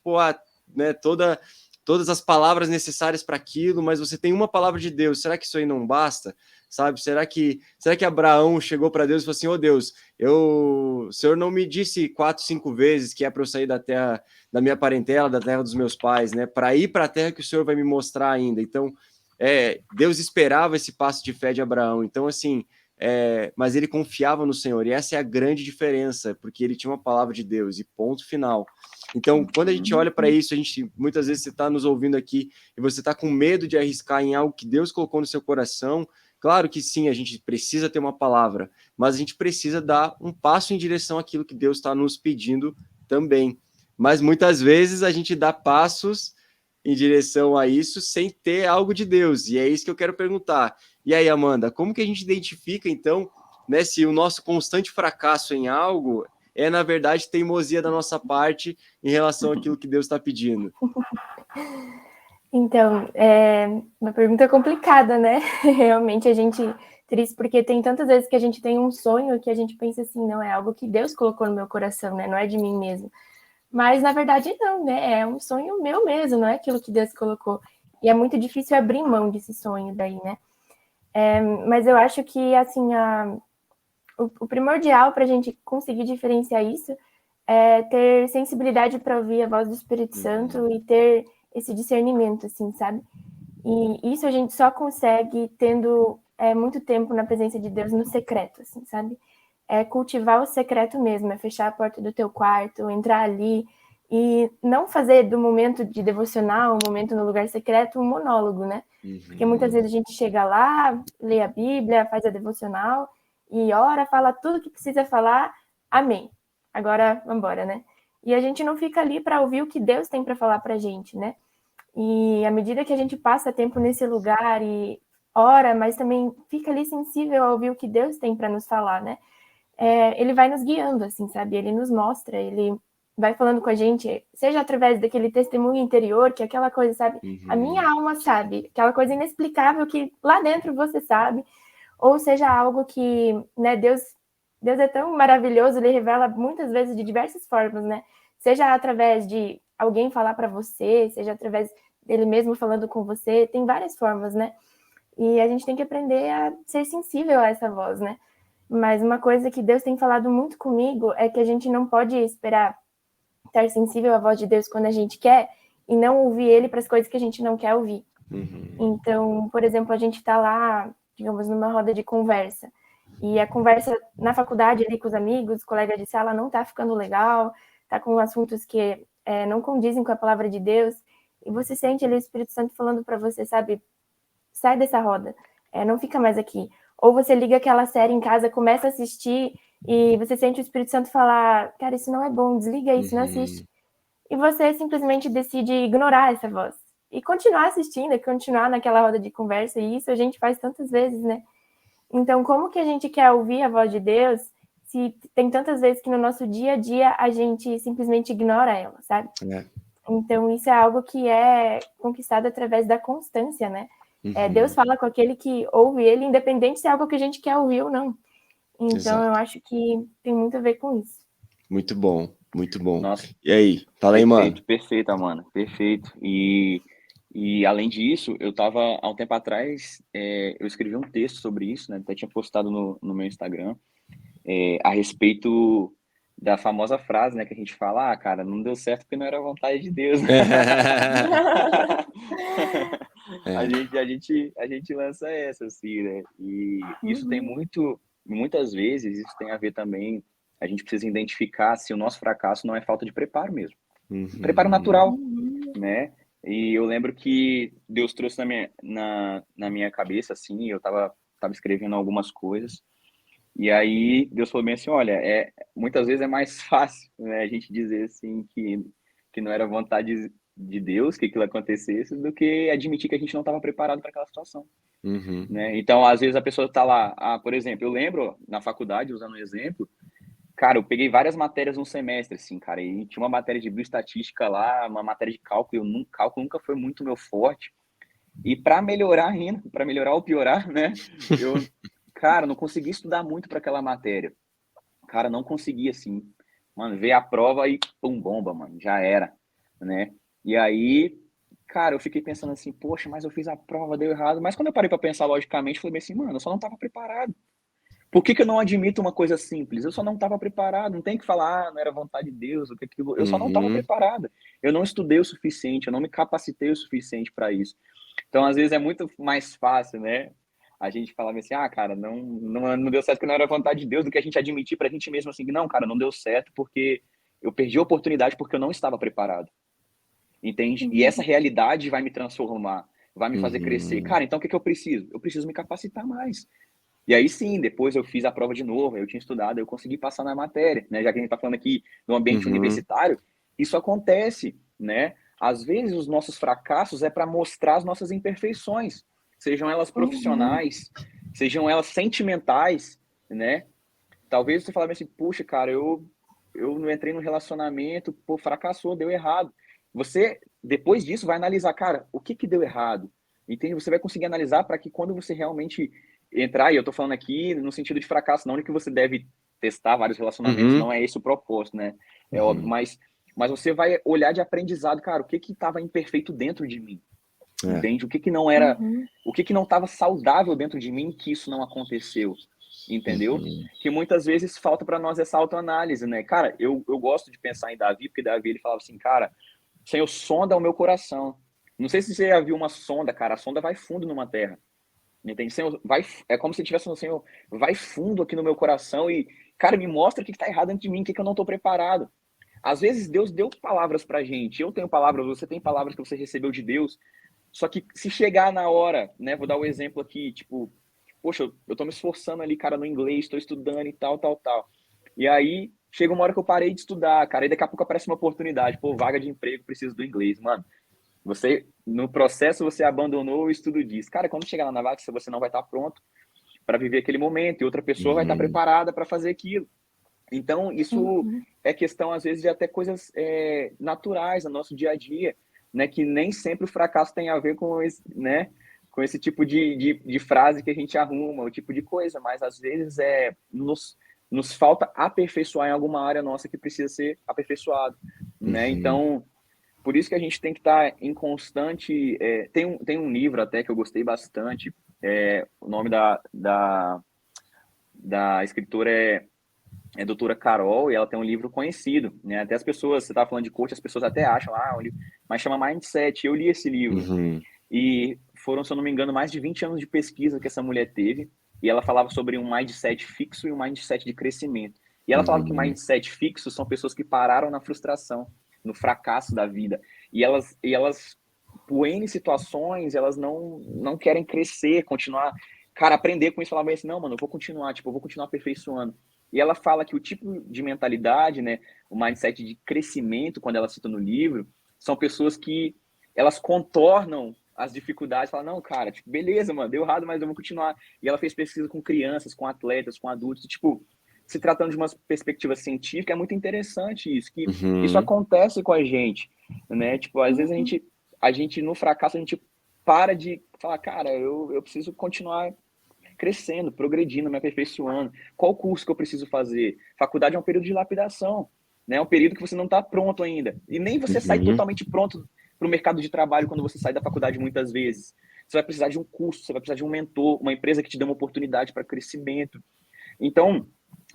né, todas as palavras necessárias para aquilo, mas você tem uma palavra de Deus. Será que isso aí não basta? Sabe? Será que Abraão chegou para Deus e falou assim: "Ô Deus, o Senhor não me disse 4, 5 vezes que é para eu sair da terra da minha parentela, da terra dos meus pais, né? Para ir para a terra que o Senhor vai me mostrar ainda." Então, Deus esperava esse passo de fé de Abraão. Então, assim, mas ele confiava no Senhor, e essa é a grande diferença, porque ele tinha uma palavra de Deus, e ponto final. Então, quando a gente olha para isso, muitas vezes você está nos ouvindo aqui e você está com medo de arriscar em algo que Deus colocou no seu coração. Claro que sim, a gente precisa ter uma palavra, mas a gente precisa dar um passo em direção àquilo que Deus está nos pedindo também. Mas muitas vezes a gente dá passos em direção a isso sem ter algo de Deus, e é isso que eu quero perguntar. E aí, Amanda, como que a gente identifica, então, né, se o nosso constante fracasso em algo na verdade, teimosia da nossa parte em relação àquilo que Deus está pedindo? Então, é uma pergunta complicada, né? Realmente a gente triste, porque tem tantas vezes que a gente tem um sonho que a gente pensa assim, não, é algo que Deus colocou no meu coração, né? Não é de mim mesmo. Mas, na verdade, não, né? É um sonho meu mesmo, não é aquilo que Deus colocou. E é muito difícil abrir mão desse sonho daí, né? Mas eu acho que, assim, o primordial para a gente conseguir diferenciar isso é ter sensibilidade para ouvir a voz do Espírito Santo e ter esse discernimento, assim, sabe? E isso a gente só consegue tendo muito tempo na presença de Deus no secreto, assim, sabe? É cultivar o secreto mesmo, é fechar a porta do teu quarto, entrar ali e não fazer do momento de devocional, o momento no lugar secreto, um monólogo, né? Porque muitas vezes a gente chega lá, lê a Bíblia, faz a devocional e ora, fala tudo que precisa falar, amém. Agora, vamos embora, né? E a gente não fica ali para ouvir o que Deus tem para falar para a gente, né? E à medida que a gente passa tempo nesse lugar e ora, mas também fica ali sensível a ouvir o que Deus tem para nos falar, né? Ele vai nos guiando, assim, sabe? Ele nos mostra, ele vai falando com a gente, seja através daquele testemunho interior, que é aquela coisa, sabe? A minha alma sabe, aquela coisa inexplicável que lá dentro você sabe, ou seja algo que, né, Deus é tão maravilhoso, ele revela muitas vezes de diversas formas, né? Seja através de alguém falar para você, seja através dele mesmo falando com você, tem várias formas, né? E a gente tem que aprender a ser sensível a essa voz, né? Mas uma coisa que Deus tem falado muito comigo é que a gente não pode esperar estar sensível à voz de Deus quando a gente quer e não ouvir ele para as coisas que a gente não quer ouvir. Então, por exemplo, a gente está lá, digamos, numa roda de conversa, e a conversa na faculdade ali com os amigos, colega de sala, não está ficando legal, está com assuntos que não condizem com a palavra de Deus, e você sente ali o Espírito Santo falando para você, sabe, sai dessa roda, não fica mais aqui. Ou você liga aquela série em casa, começa a assistir, e você sente o Espírito Santo falar, cara, isso não é bom, desliga isso, não assiste. E você simplesmente decide ignorar essa voz. E continuar assistindo, e continuar naquela roda de conversa, e isso a gente faz tantas vezes, né? Então, como que a gente quer ouvir a voz de Deus se tem tantas vezes que no nosso dia a dia a gente simplesmente ignora ela, sabe? Então, isso é algo que é conquistado através da constância, né? Deus fala com aquele que ouve ele, independente se é algo que a gente quer ouvir ou não. Então, Exato. eu acho que tem muito a ver com isso. Muito bom, muito bom. Nossa, E aí? Fala aí, mano. perfeito, Amanda, perfeito. E além disso, eu estava, há um tempo atrás, eu escrevi um texto sobre isso, né? Até tinha postado no meu Instagram, a respeito da famosa frase, né? Que a gente fala, cara, não deu certo porque não era a vontade de Deus. A gente lança essa, assim, né? E isso tem muitas vezes, isso tem a ver também, a gente precisa identificar se o nosso fracasso não é falta de preparo mesmo. Preparo natural, né? E eu lembro que Deus trouxe na minha cabeça, assim, eu tava escrevendo algumas coisas, e aí Deus falou bem assim, olha, muitas vezes é mais fácil, né, a gente dizer assim que não era vontade de Deus que aquilo acontecesse, do que admitir que a gente não estava preparado para aquela situação, né? Então, às vezes a pessoa tá lá, por exemplo, eu lembro na faculdade, usando um exemplo, cara, eu peguei várias matérias no semestre, assim, cara, e tinha uma matéria de bioestatística lá, uma matéria de cálculo, cálculo nunca foi muito meu forte, e para melhorar ainda, para melhorar ou piorar, né, cara, não consegui estudar muito para aquela matéria. Cara, não consegui, assim. Mano, veio a prova e pum, bomba, mano, já era, né? E aí, cara, eu fiquei pensando assim, poxa, mas eu fiz a prova, deu errado. Mas quando eu parei para pensar logicamente, eu falei assim, mano, eu só não tava preparado. Por que eu não admito uma coisa simples? Eu só não estava preparado. Não tem que falar, não era vontade de Deus, o que aquilo. Eu só não estava preparado. Eu não estudei o suficiente, eu não me capacitei o suficiente para isso. Então, às vezes, é muito mais fácil, né? A gente falar assim, cara, não deu certo porque não era vontade de Deus, do que a gente admitir pra gente mesmo assim, não, cara, não deu certo porque eu perdi a oportunidade porque eu não estava preparado. Entende? E essa realidade vai me transformar, vai me fazer crescer. Cara, então o que eu preciso? Eu preciso me capacitar mais. E aí sim, depois eu fiz a prova de novo, eu tinha estudado, eu consegui passar na matéria, né? Já que a gente está falando aqui no ambiente universitário, isso acontece, né? Às vezes os nossos fracassos é para mostrar as nossas imperfeições, sejam elas profissionais, sejam elas sentimentais, né? Talvez você fale assim, puxa, cara, eu não entrei no relacionamento, pô, fracassou, deu errado. Você, depois disso, vai analisar, cara, o que deu errado? Entende? Você vai conseguir analisar para que quando você realmente entrar, e eu tô falando aqui no sentido de fracasso, não de que você deve testar vários relacionamentos, não é esse o propósito, né? É óbvio, mas você vai olhar de aprendizado, cara, o que estava imperfeito dentro de mim? Entende? O que não era, o que não estava saudável dentro de mim que isso não aconteceu? Entendeu? Que muitas vezes falta para nós essa autoanálise, né? Cara, eu gosto de pensar em Davi, porque Davi ele falava assim, cara, Senhor, sonda o meu coração. Não sei se você já viu uma sonda, cara, a sonda vai fundo numa terra. Entende? Senhor, é como se tivesse falando, Senhor, vai fundo aqui no meu coração e, cara, me mostra o que está errado dentro de mim, o que eu não estou preparado. Às vezes Deus deu palavras pra gente, eu tenho palavras, você tem palavras que você recebeu de Deus, só que se chegar na hora, né, vou dar um exemplo aqui, tipo, poxa, eu tô me esforçando ali, cara, no inglês, tô estudando e tal. E aí, chega uma hora que eu parei de estudar, cara, e daqui a pouco aparece uma oportunidade, pô, vaga de emprego, preciso do inglês, mano. Você, no processo, você abandonou o estudo disso. Cara, quando chegar lá na vaga, você não vai estar pronto para viver aquele momento, e outra pessoa vai estar preparada para fazer aquilo. Então, isso é questão, às vezes, de até coisas naturais no nosso dia a dia, né? Que nem sempre o fracasso tem a ver com esse, né? Com esse tipo de frase que a gente arruma, o tipo de coisa, mas às vezes nos falta aperfeiçoar em alguma área nossa que precisa ser aperfeiçoado, né? Então, por isso que a gente tem que estar em constante... tem um livro até que eu gostei bastante, o nome da escritora é doutora Carol, e ela tem um livro conhecido, né? Até as pessoas, você estava falando de coach, as pessoas até acham, um livro, mas chama Mindset. Eu li esse livro, e foram, se eu não me engano, mais de 20 anos de pesquisa que essa mulher teve, e ela falava sobre um mindset fixo e um mindset de crescimento. E ela falava que mindset fixo são pessoas que pararam na frustração, no fracasso da vida, e elas por N situações, elas não querem crescer, continuar, cara, aprender com isso, falar bem assim, não, mano, eu vou continuar aperfeiçoando. E ela fala que o tipo de mentalidade, né, o mindset de crescimento, quando ela cita no livro, são pessoas que elas contornam as dificuldades, falam, não, cara, tipo, beleza, mano, deu errado, mas eu vou continuar. E ela fez pesquisa com crianças, com atletas, com adultos, e, tipo, se tratando de uma perspectiva científica, é muito interessante isso, que isso acontece com a gente, né? Tipo, às vezes a gente no fracasso, a gente para de falar, cara, eu preciso continuar crescendo, progredindo, me aperfeiçoando. Qual curso que eu preciso fazer? Faculdade é um período de lapidação, né? É um período que você não está pronto ainda. E nem você sai totalmente pronto para o mercado de trabalho quando você sai da faculdade muitas vezes. Você vai precisar de um curso, você vai precisar de um mentor, uma empresa que te dê uma oportunidade para crescimento. Então,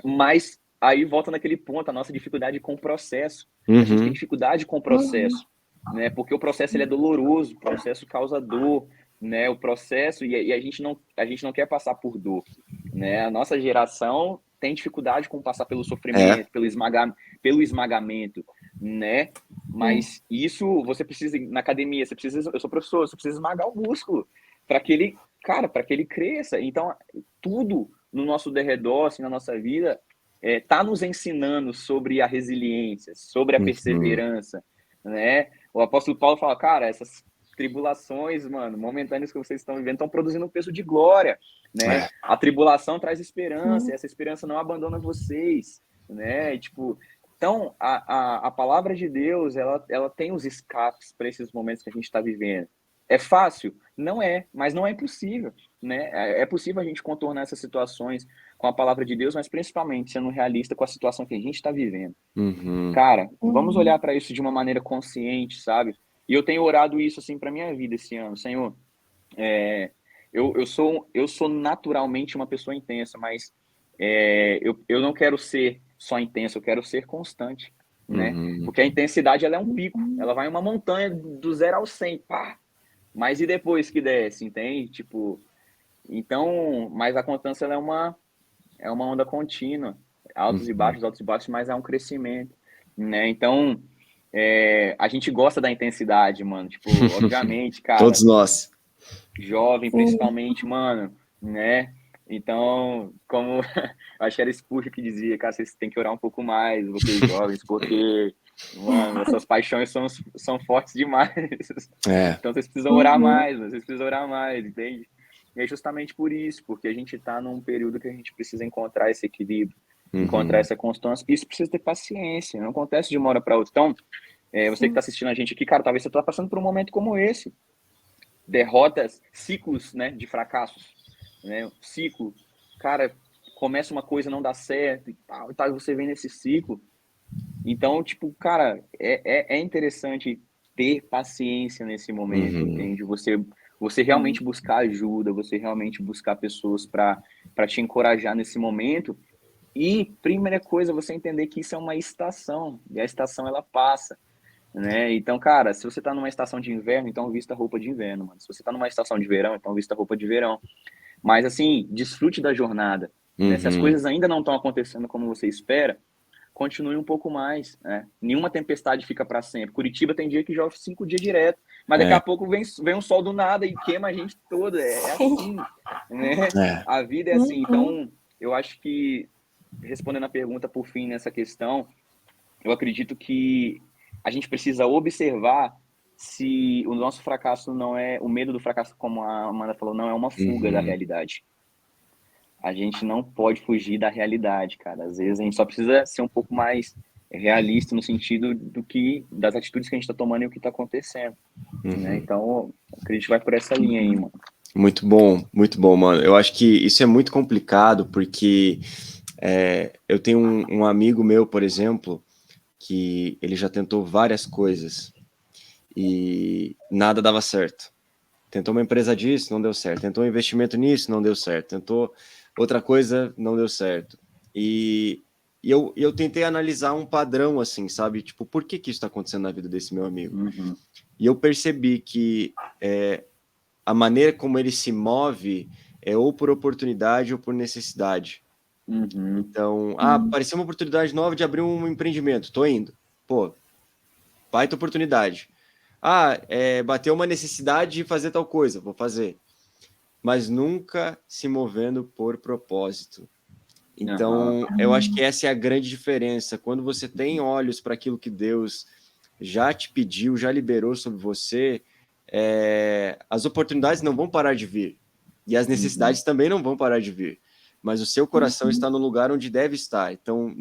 mas aí volta naquele ponto, a nossa dificuldade com o processo. A gente tem dificuldade com o processo, né? Porque o processo ele é doloroso, o processo causa dor, né? O processo, e a gente não quer passar por dor, né? A nossa geração tem dificuldade com passar pelo sofrimento, pelo esmagamento, né? Mas isso você precisa, na academia, você precisa, eu sou professor, você precisa esmagar o músculo para que ele, cara, para que ele cresça. Então, tudo no nosso derredor, assim, na nossa vida, tá nos ensinando sobre a resiliência, sobre a perseverança, né? O apóstolo Paulo fala, cara, essas tribulações, mano, momentâneas que vocês estão vivendo, estão produzindo um peso de glória, né? A tribulação traz esperança, e essa esperança não abandona vocês, né? E, tipo, então, a palavra de Deus, ela tem os escapes para esses momentos que a gente está vivendo. É fácil? Não é, mas não é impossível, né? É possível a gente contornar essas situações com a palavra de Deus, mas principalmente sendo realista com a situação que a gente está vivendo. Cara, vamos olhar para isso de uma maneira consciente, sabe? E eu tenho orado isso assim para minha vida esse ano, Senhor. Eu sou naturalmente uma pessoa intensa, mas eu não quero ser só intenso, eu quero ser constante, né? Porque a intensidade ela é um pico, ela vai uma montanha do 0 ao 100, pá. Mas e depois que desce, entende? Tipo, então, mas a constância ela é uma onda contínua, altos e baixos, mas é um crescimento, né? Então, a gente gosta da intensidade, mano. Tipo, obviamente, cara. Todos nós. Jovem, principalmente, mano, né? Então, como acho que era Spurgeon que dizia, cara, vocês têm que orar um pouco mais, vocês jovens, porque, mano, essas paixões são fortes demais. Então vocês precisam orar mais, vocês precisam orar mais, entende? E é justamente por isso, porque a gente tá num período que a gente precisa encontrar esse equilíbrio, encontrar essa constância. Isso precisa ter paciência, não acontece de uma hora para outra. Então, você que tá assistindo a gente aqui, cara, talvez você tá passando por um momento como esse. Derrotas, ciclos, né, de fracassos, né? Ciclo, cara, começa uma coisa, não dá certo e tal, você vem nesse ciclo. Então, tipo, cara, é interessante ter paciência nesse momento, entende? Você realmente buscar ajuda, você realmente buscar pessoas para te encorajar nesse momento. E primeira coisa, você entender que isso é uma estação, e a estação ela passa. Né? Então, cara, se você tá numa estação de inverno, então vista roupa de inverno, mano. Se você tá numa estação de verão, então vista roupa de verão. Mas, assim, desfrute da jornada. Né? Se as coisas ainda não estão acontecendo como você espera, continue um pouco mais, né? Nenhuma tempestade fica para sempre. Curitiba tem dia que chove 5 dias direto, mas daqui a pouco vem um sol do nada e queima a gente toda. É assim, né? A vida é assim. Então, eu acho que, respondendo a pergunta por fim nessa questão, eu acredito que a gente precisa observar se o nosso fracasso não é... O medo do fracasso, como a Amanda falou, não é uma fuga da realidade. A gente não pode fugir da realidade, cara. Às vezes a gente só precisa ser um pouco mais realista no sentido das atitudes que a gente está tomando e o que está acontecendo. Né? Então, acredito que vai por essa linha aí, mano. Muito bom, mano. Eu acho que isso é muito complicado, porque eu tenho um amigo meu, por exemplo, que ele já tentou várias coisas e nada dava certo. Tentou uma empresa disso, não deu certo. Tentou um investimento nisso, não deu certo. Tentou outra coisa, não deu certo. E eu tentei analisar um padrão, assim, sabe? Tipo, por que isso está acontecendo na vida desse meu amigo? E eu percebi que a maneira como ele se move é ou por oportunidade ou por necessidade. Então, apareceu uma oportunidade nova de abrir um empreendimento, tô indo. Pô, baita oportunidade. Bateu uma necessidade de fazer tal coisa, vou fazer. Mas nunca se movendo por propósito. Então, eu acho que essa é a grande diferença. Quando você tem olhos para aquilo que Deus já te pediu, já liberou sobre você, as oportunidades não vão parar de vir. E as necessidades também não vão parar de vir. Mas o seu coração está no lugar onde deve estar. Então,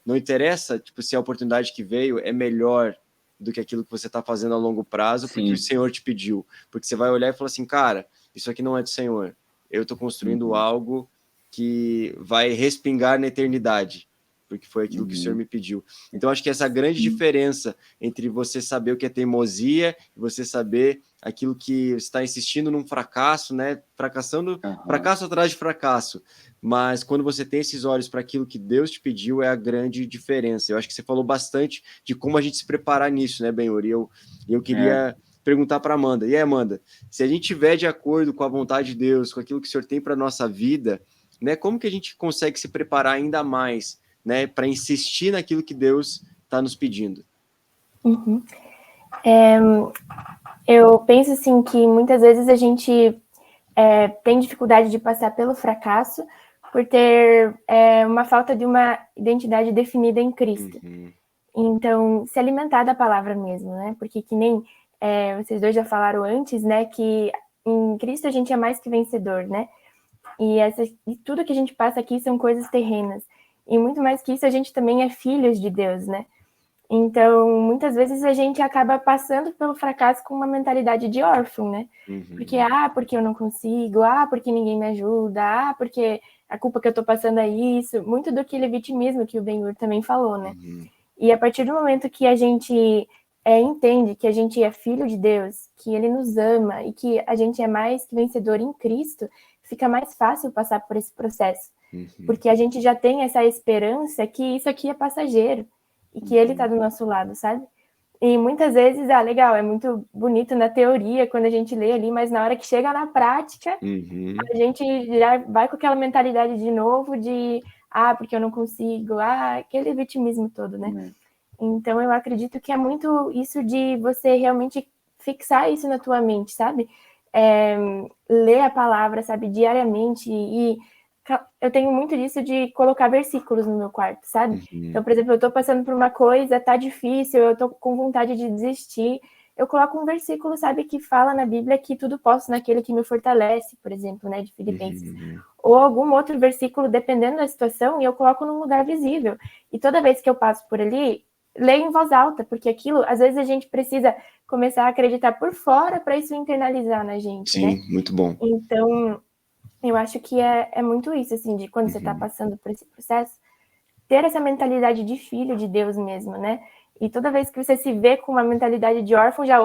não interessa tipo, se a oportunidade que veio é melhor do que aquilo que você está fazendo a longo prazo, porque o Senhor te pediu. Porque você vai olhar e falar assim, cara, isso aqui não é do Senhor. eu estou construindo algo que vai respingar na eternidade, porque foi aquilo que o Senhor me pediu. Então, acho que essa grande diferença entre você saber o que é teimosia e você saber aquilo que está insistindo num fracasso, né? Fracasso atrás de fracasso. Mas quando você tem esses olhos para aquilo que Deus te pediu, é a grande diferença. Eu acho que você falou bastante de como a gente se preparar nisso, né, Benhor? E eu queria perguntar para Amanda. E aí, Amanda, se a gente estiver de acordo com a vontade de Deus, com aquilo que o Senhor tem para a nossa vida, né, como que a gente consegue se preparar ainda mais, né, para insistir naquilo que Deus está nos pedindo? Eu penso assim que muitas vezes a gente tem dificuldade de passar pelo fracasso por ter uma falta de uma identidade definida em Cristo. Então, se alimentar da palavra mesmo, né? Porque que nem vocês dois já falaram antes, né? Que em Cristo a gente é mais que vencedor, né? E tudo que a gente passa aqui são coisas terrenas. E muito mais que isso, a gente também é filhos de Deus, né? Então, muitas vezes a gente acaba passando pelo fracasso com uma mentalidade de órfão, né? Porque eu não consigo, porque ninguém me ajuda, porque a culpa que eu tô passando é isso. Muito do aquele vitimismo que o Ben-Hur também falou, né? E a partir do momento que a gente entende que a gente é filho de Deus, que Ele nos ama e que a gente é mais que vencedor em Cristo, fica mais fácil passar por esse processo. Porque a gente já tem essa esperança que isso aqui é passageiro e que Ele está do nosso lado, sabe? E muitas vezes, legal, é muito bonito na teoria, quando a gente lê ali, mas na hora que chega na prática, a gente já vai com aquela mentalidade de novo de, porque eu não consigo, aquele vitimismo todo, né? Então, eu acredito que é muito isso de você realmente fixar isso na tua mente, sabe? Ler a palavra, sabe, diariamente. E eu tenho muito disso de colocar versículos no meu quarto, sabe? Então, por exemplo, eu tô passando por uma coisa, tá difícil, eu tô com vontade de desistir. Eu coloco um versículo, sabe, que fala na Bíblia que tudo posso naquele que me fortalece, por exemplo, né, de Filipenses. Ou algum outro versículo, dependendo da situação, e eu coloco num lugar visível. E toda vez que eu passo por ali, leio em voz alta, porque aquilo, às vezes a gente precisa começar a acreditar por fora para isso internalizar na gente, né? Sim, muito bom. Então, eu acho que é muito isso, assim, de quando você está passando por esse processo, ter essa mentalidade de filho de Deus mesmo, né? E toda vez que você se vê com uma mentalidade de órfão, já,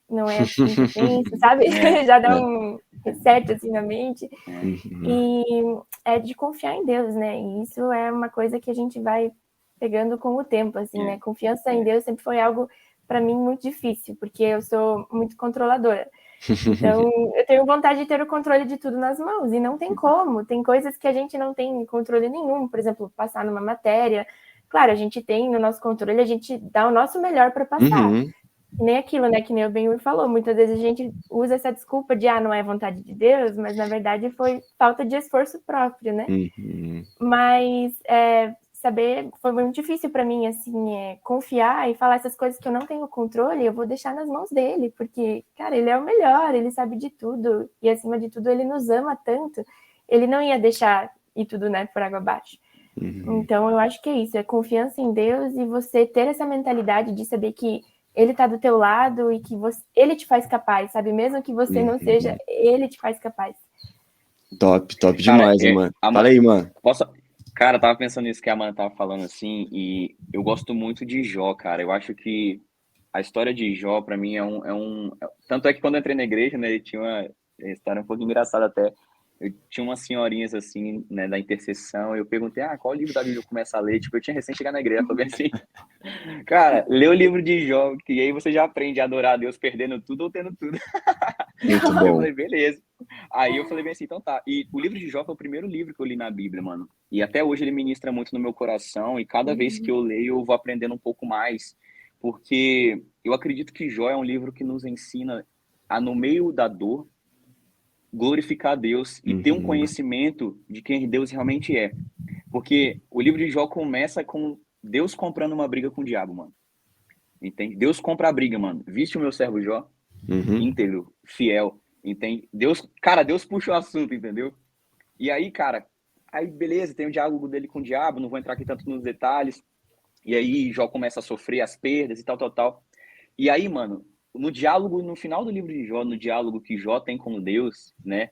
não é assim que eu penso, sabe? Já dá um reset, assim, na mente. E é de confiar em Deus, né? E isso é uma coisa que a gente vai pegando com o tempo, assim, né? Confiança em Deus sempre foi algo, para mim, muito difícil, porque eu sou muito controladora. Então, eu tenho vontade de ter o controle de tudo nas mãos, e não tem como. Tem coisas que a gente não tem controle nenhum, por exemplo, passar numa matéria. Claro, a gente tem no nosso controle, a gente dá o nosso melhor para passar. Nem aquilo, né, que nem o Ben-Hur falou. Muitas vezes a gente usa essa desculpa de, não é vontade de Deus, mas na verdade foi falta de esforço próprio, né? Mas saber, foi muito difícil para mim, assim, confiar e falar essas coisas que eu não tenho controle, eu vou deixar nas mãos dele, porque, cara, ele é o melhor, ele sabe de tudo, e acima de tudo ele nos ama tanto, ele não ia deixar ir tudo, né, por água abaixo. Então eu acho que é isso, é confiança em Deus e você ter essa mentalidade de saber que ele tá do teu lado e que ele te faz capaz, sabe? Mesmo que você não seja, ele te faz capaz. Top demais, mano. Fala aí, mano. Cara, eu tava pensando nisso que a Amanda tava falando, assim, e eu gosto muito de Jó, cara. Eu acho que a história de Jó, pra mim, Tanto é que quando eu entrei na igreja, né, ele tinha uma história um pouco engraçada até. Eu tinha umas senhorinhas, assim, né, da intercessão, e eu perguntei, qual livro da Bíblia eu começo a ler? Tipo, eu tinha recém chegado na igreja, eu falei assim, cara, lê o livro de Jó, que aí você já aprende a adorar a Deus perdendo tudo ou tendo tudo. Muito bom. Eu falei, beleza. Aí eu falei bem assim, então tá. E o livro de Jó foi o primeiro livro que eu li na Bíblia, mano. E até hoje ele ministra muito no meu coração. E cada vez que eu leio, eu vou aprendendo um pouco mais. Porque eu acredito que Jó é um livro que nos ensina a, no meio da dor, glorificar a Deus e ter um conhecimento de quem Deus realmente é. Porque o livro de Jó começa com Deus comprando uma briga com o diabo, mano. Entende? Deus compra a briga, mano. Viste o meu servo Jó? Íntegro, fiel. Entende? Deus puxa o assunto, entendeu? E aí, cara, beleza, tem o diálogo dele com o diabo, não vou entrar aqui tanto nos detalhes. E aí Jó começa a sofrer as perdas e tal. E aí, mano, no diálogo, no final do livro de Jó, no diálogo que Jó tem com Deus, né?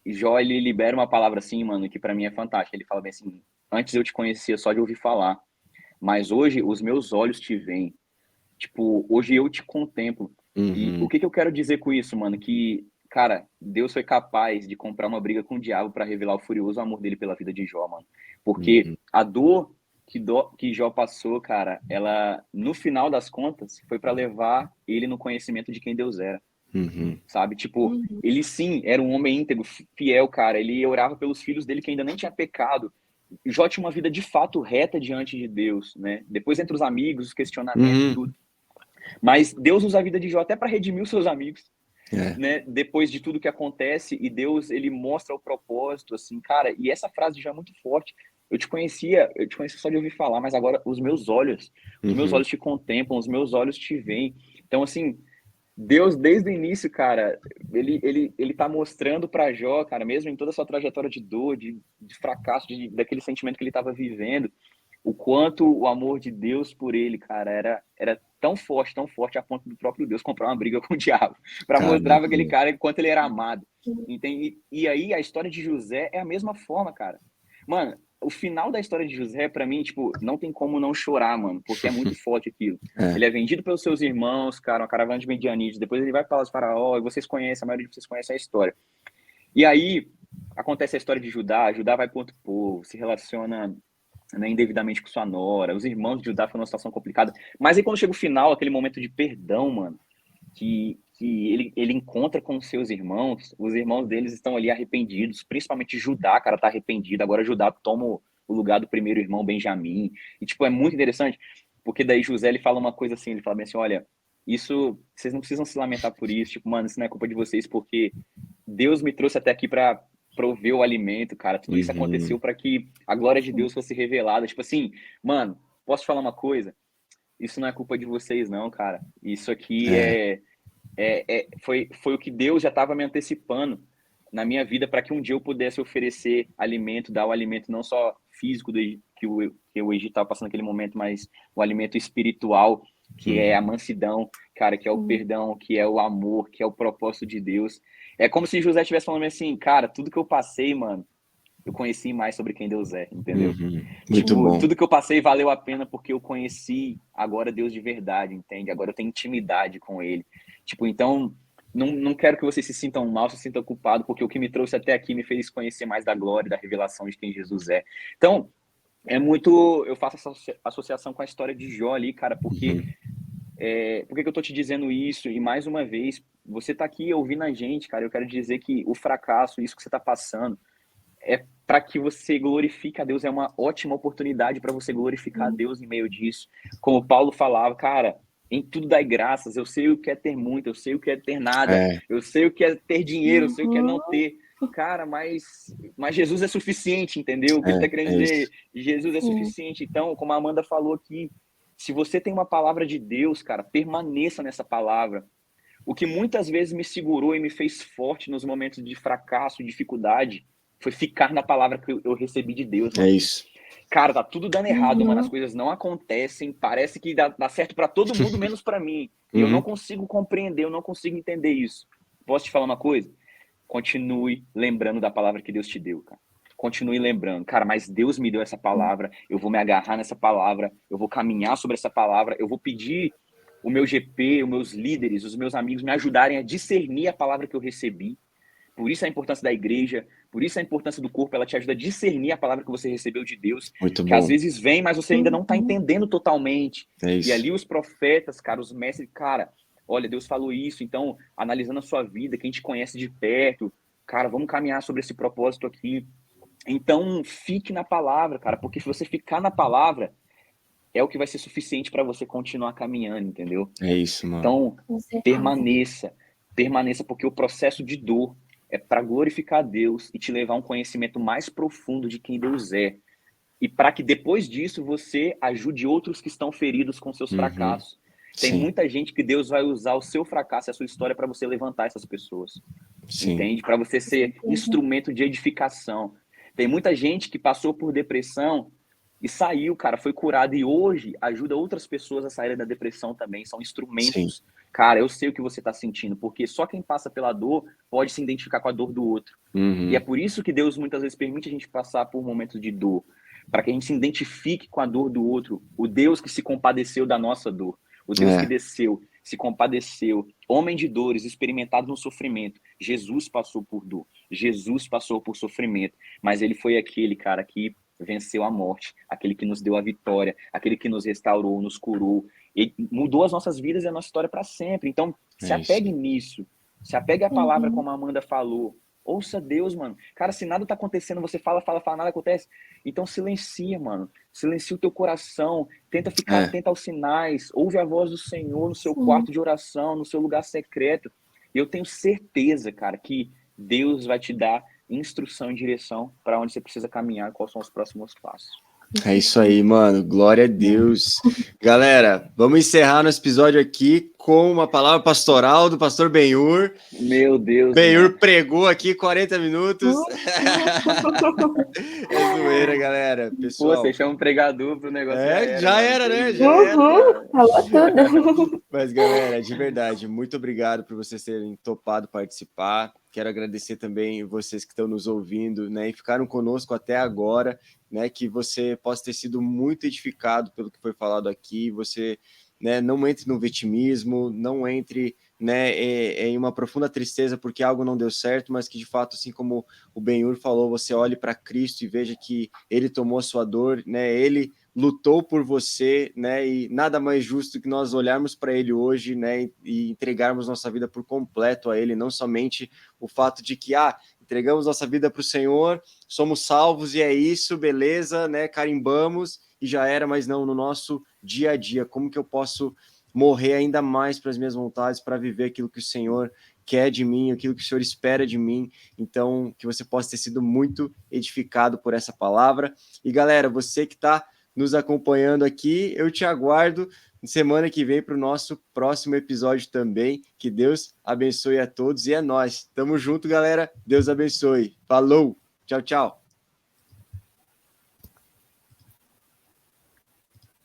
Jó, ele libera uma palavra assim, mano, que pra mim é fantástica. Ele fala bem assim: antes eu te conhecia só de ouvir falar, mas hoje os meus olhos te veem. Tipo, hoje eu te contemplo. E o que eu quero dizer com isso, mano? Que, cara, Deus foi capaz de comprar uma briga com o diabo para revelar o furioso amor dele pela vida de Jó, mano. Porque a dor que Jó passou, cara, ela, no final das contas, foi para levar ele no conhecimento de quem Deus era. Sabe? Tipo, ele sim era um homem íntegro, fiel, cara. Ele orava pelos filhos dele que ainda nem tinha pecado. Jó tinha uma vida de fato reta diante de Deus, né? Depois entre os amigos, os questionamentos e tudo. Mas Deus usa a vida de Jó até para redimir os seus amigos, né? Depois de tudo que acontece, e Deus, ele mostra o propósito, assim, cara. E essa frase de Jó é muito forte. Eu te conhecia só de ouvir falar, mas agora os meus olhos te contemplam, os meus olhos te veem. Então, assim, Deus, desde o início, cara, ele tá mostrando para Jó, cara, mesmo em toda a sua trajetória de dor, de fracasso, daquele sentimento que ele estava vivendo, o quanto o amor de Deus por ele, cara, era tão forte a ponto do próprio Deus comprar uma briga com o diabo, para mostrar pra aquele cara quanto ele era amado. Entende? E aí a história de José é a mesma forma, cara. Mano, o final da história de José, pra mim, tipo, não tem como não chorar, mano, porque é muito forte aquilo. Ele é vendido pelos seus irmãos, cara, uma caravana de medianitas, depois ele vai para os Faraó, e vocês conhecem, a maioria de vocês conhece a história. E aí, acontece a história de Judá vai para outro povo, se relaciona, né, indevidamente com sua nora, os irmãos de Judá foram numa situação complicada, mas aí quando chega o final, aquele momento de perdão, mano, que ele encontra com os seus irmãos, os irmãos deles estão ali arrependidos, principalmente Judá, cara, tá arrependido, agora Judá toma o lugar do primeiro irmão Benjamim, e tipo, é muito interessante, porque daí José, ele fala uma coisa assim, ele fala bem assim, olha, isso, vocês não precisam se lamentar por isso, tipo, mano, isso não é culpa de vocês, porque Deus me trouxe até aqui para prover o alimento, cara, tudo isso aconteceu para que a glória de Deus fosse revelada, tipo assim, mano, posso te falar uma coisa? Isso não é culpa de vocês, não, cara. Isso aqui foi o que Deus já estava me antecipando na minha vida para que um dia eu pudesse oferecer alimento, dar o alimento não só físico que o Egito estava passando naquele momento, mas o alimento espiritual, que é a mansidão, cara, que é o perdão, que é o amor, que é o propósito de Deus. É como se José estivesse falando assim, cara, tudo que eu passei, mano, eu conheci mais sobre quem Deus é, entendeu? Muito bom. Tudo que eu passei valeu a pena porque eu conheci agora Deus de verdade, entende? Agora eu tenho intimidade com ele. Tipo, então, não quero que vocês se sintam mal, se sintam culpados, porque o que me trouxe até aqui me fez conhecer mais da glória, da revelação de quem Jesus é. Então, eu faço essa associação com a história de Jó ali, cara, porque por que eu tô te dizendo isso? E mais uma vez, você tá aqui ouvindo a gente, cara, eu quero dizer que o fracasso, isso que você tá passando, é para que você glorifique a Deus, é uma ótima oportunidade para você glorificar a Deus em meio disso. Como Paulo falava, cara, em tudo dai graças, eu sei o que é ter muito, eu sei o que é ter nada, eu sei o que é ter dinheiro, eu sei o que é não ter. Cara, mas Jesus é suficiente, entendeu? O que ele está querendo dizer? Jesus é suficiente. Então, como a Amanda falou aqui, se você tem uma palavra de Deus, cara, permaneça nessa palavra. O que muitas vezes me segurou e me fez forte nos momentos de fracasso, dificuldade, foi ficar na palavra que eu recebi de Deus, mano. É isso. Cara, tá tudo dando errado, mano. As coisas não acontecem. Parece que dá certo pra todo mundo, menos pra mim. E eu não consigo compreender, eu não consigo entender isso. Posso te falar uma coisa? Continue lembrando da palavra que Deus te deu, cara. Continue lembrando. Cara, mas Deus me deu essa palavra, eu vou me agarrar nessa palavra, eu vou caminhar sobre essa palavra, eu vou pedir o meu GP, os meus líderes, os meus amigos me ajudarem a discernir a palavra que eu recebi. Por isso a importância da igreja, por isso a importância do corpo, ela te ajuda a discernir a palavra que você recebeu de Deus, Muito que bom. às vezes vem, mas você ainda não está entendendo totalmente. É isso. E ali os profetas, cara, os mestres, cara, olha, Deus falou isso, então, analisando a sua vida, quem te conhece de perto, cara, vamos caminhar sobre esse propósito aqui. Então, fique na palavra, cara, porque se você ficar na palavra, é o que vai ser suficiente para você continuar caminhando, entendeu? É isso, mano. Então, permaneça, porque o processo de dor é para glorificar a Deus e te levar a um conhecimento mais profundo de quem Deus é. E para que depois disso você ajude outros que estão feridos com seus fracassos. Tem muita gente que Deus vai usar o seu fracasso e a sua história para você levantar essas pessoas. Entende? Para você ser instrumento de edificação. Tem muita gente que passou por depressão e saiu, cara, foi curado e hoje ajuda outras pessoas a saírem da depressão também. São instrumentos Cara, eu sei o que você está sentindo, porque só quem passa pela dor pode se identificar com a dor do outro. E é por isso que Deus muitas vezes permite a gente passar por momentos de dor, para que a gente se identifique com a dor do outro, o Deus que se compadeceu da nossa dor, o Deus que desceu, se compadeceu, homem de dores, experimentado no sofrimento. Jesus passou por dor, Jesus passou por sofrimento, mas ele foi aquele, cara, que venceu a morte, aquele que nos deu a vitória, aquele que nos restaurou, nos curou, e mudou as nossas vidas e a nossa história para sempre. Então, se apegue nisso, se apegue à palavra como a Amanda falou. Ouça Deus, mano. Cara, se nada tá acontecendo, você fala, nada acontece. Então silencia, mano. Silencia o teu coração. Tenta ficar atento aos sinais. Ouve a voz do Senhor no seu quarto de oração, no seu lugar secreto. E eu tenho certeza, cara, que Deus vai te dar instrução e direção para onde você precisa caminhar, quais são os próximos passos. É isso aí, mano. Glória a Deus. Galera, vamos encerrar nosso episódio aqui com uma palavra pastoral do pastor Benhur. Meu Deus. Benhur pregou aqui 40 minutos. É zoeira, galera. Pessoal. Pô, você chama um pregador pro negócio. Já era, né? Já era. Falou tudo. Mas, galera, de verdade, muito obrigado por vocês terem topado participar. Quero agradecer também vocês que estão nos ouvindo, né, e ficaram conosco até agora, né, que você possa ter sido muito edificado pelo que foi falado aqui. Você, né, não entre no vitimismo, não entre, né, em uma profunda tristeza porque algo não deu certo, mas que de fato, assim como o Benhur falou, você olhe para Cristo e veja que ele tomou a sua dor, né, ele lutou por você, né, e nada mais justo que nós olharmos para ele hoje, né, e entregarmos nossa vida por completo a ele, não somente o fato de que, entregamos nossa vida para o Senhor, somos salvos e é isso, beleza, né, carimbamos e já era, mas não, no nosso dia a dia, como que eu posso morrer ainda mais para as minhas vontades, para viver aquilo que o Senhor quer de mim, aquilo que o Senhor espera de mim. Então, que você possa ter sido muito edificado por essa palavra. E galera, você que está nos acompanhando aqui, eu te aguardo semana que vem para o nosso próximo episódio também. Que Deus abençoe a todos e é nóis. Tamo junto, galera. Deus abençoe. Falou. Tchau, tchau.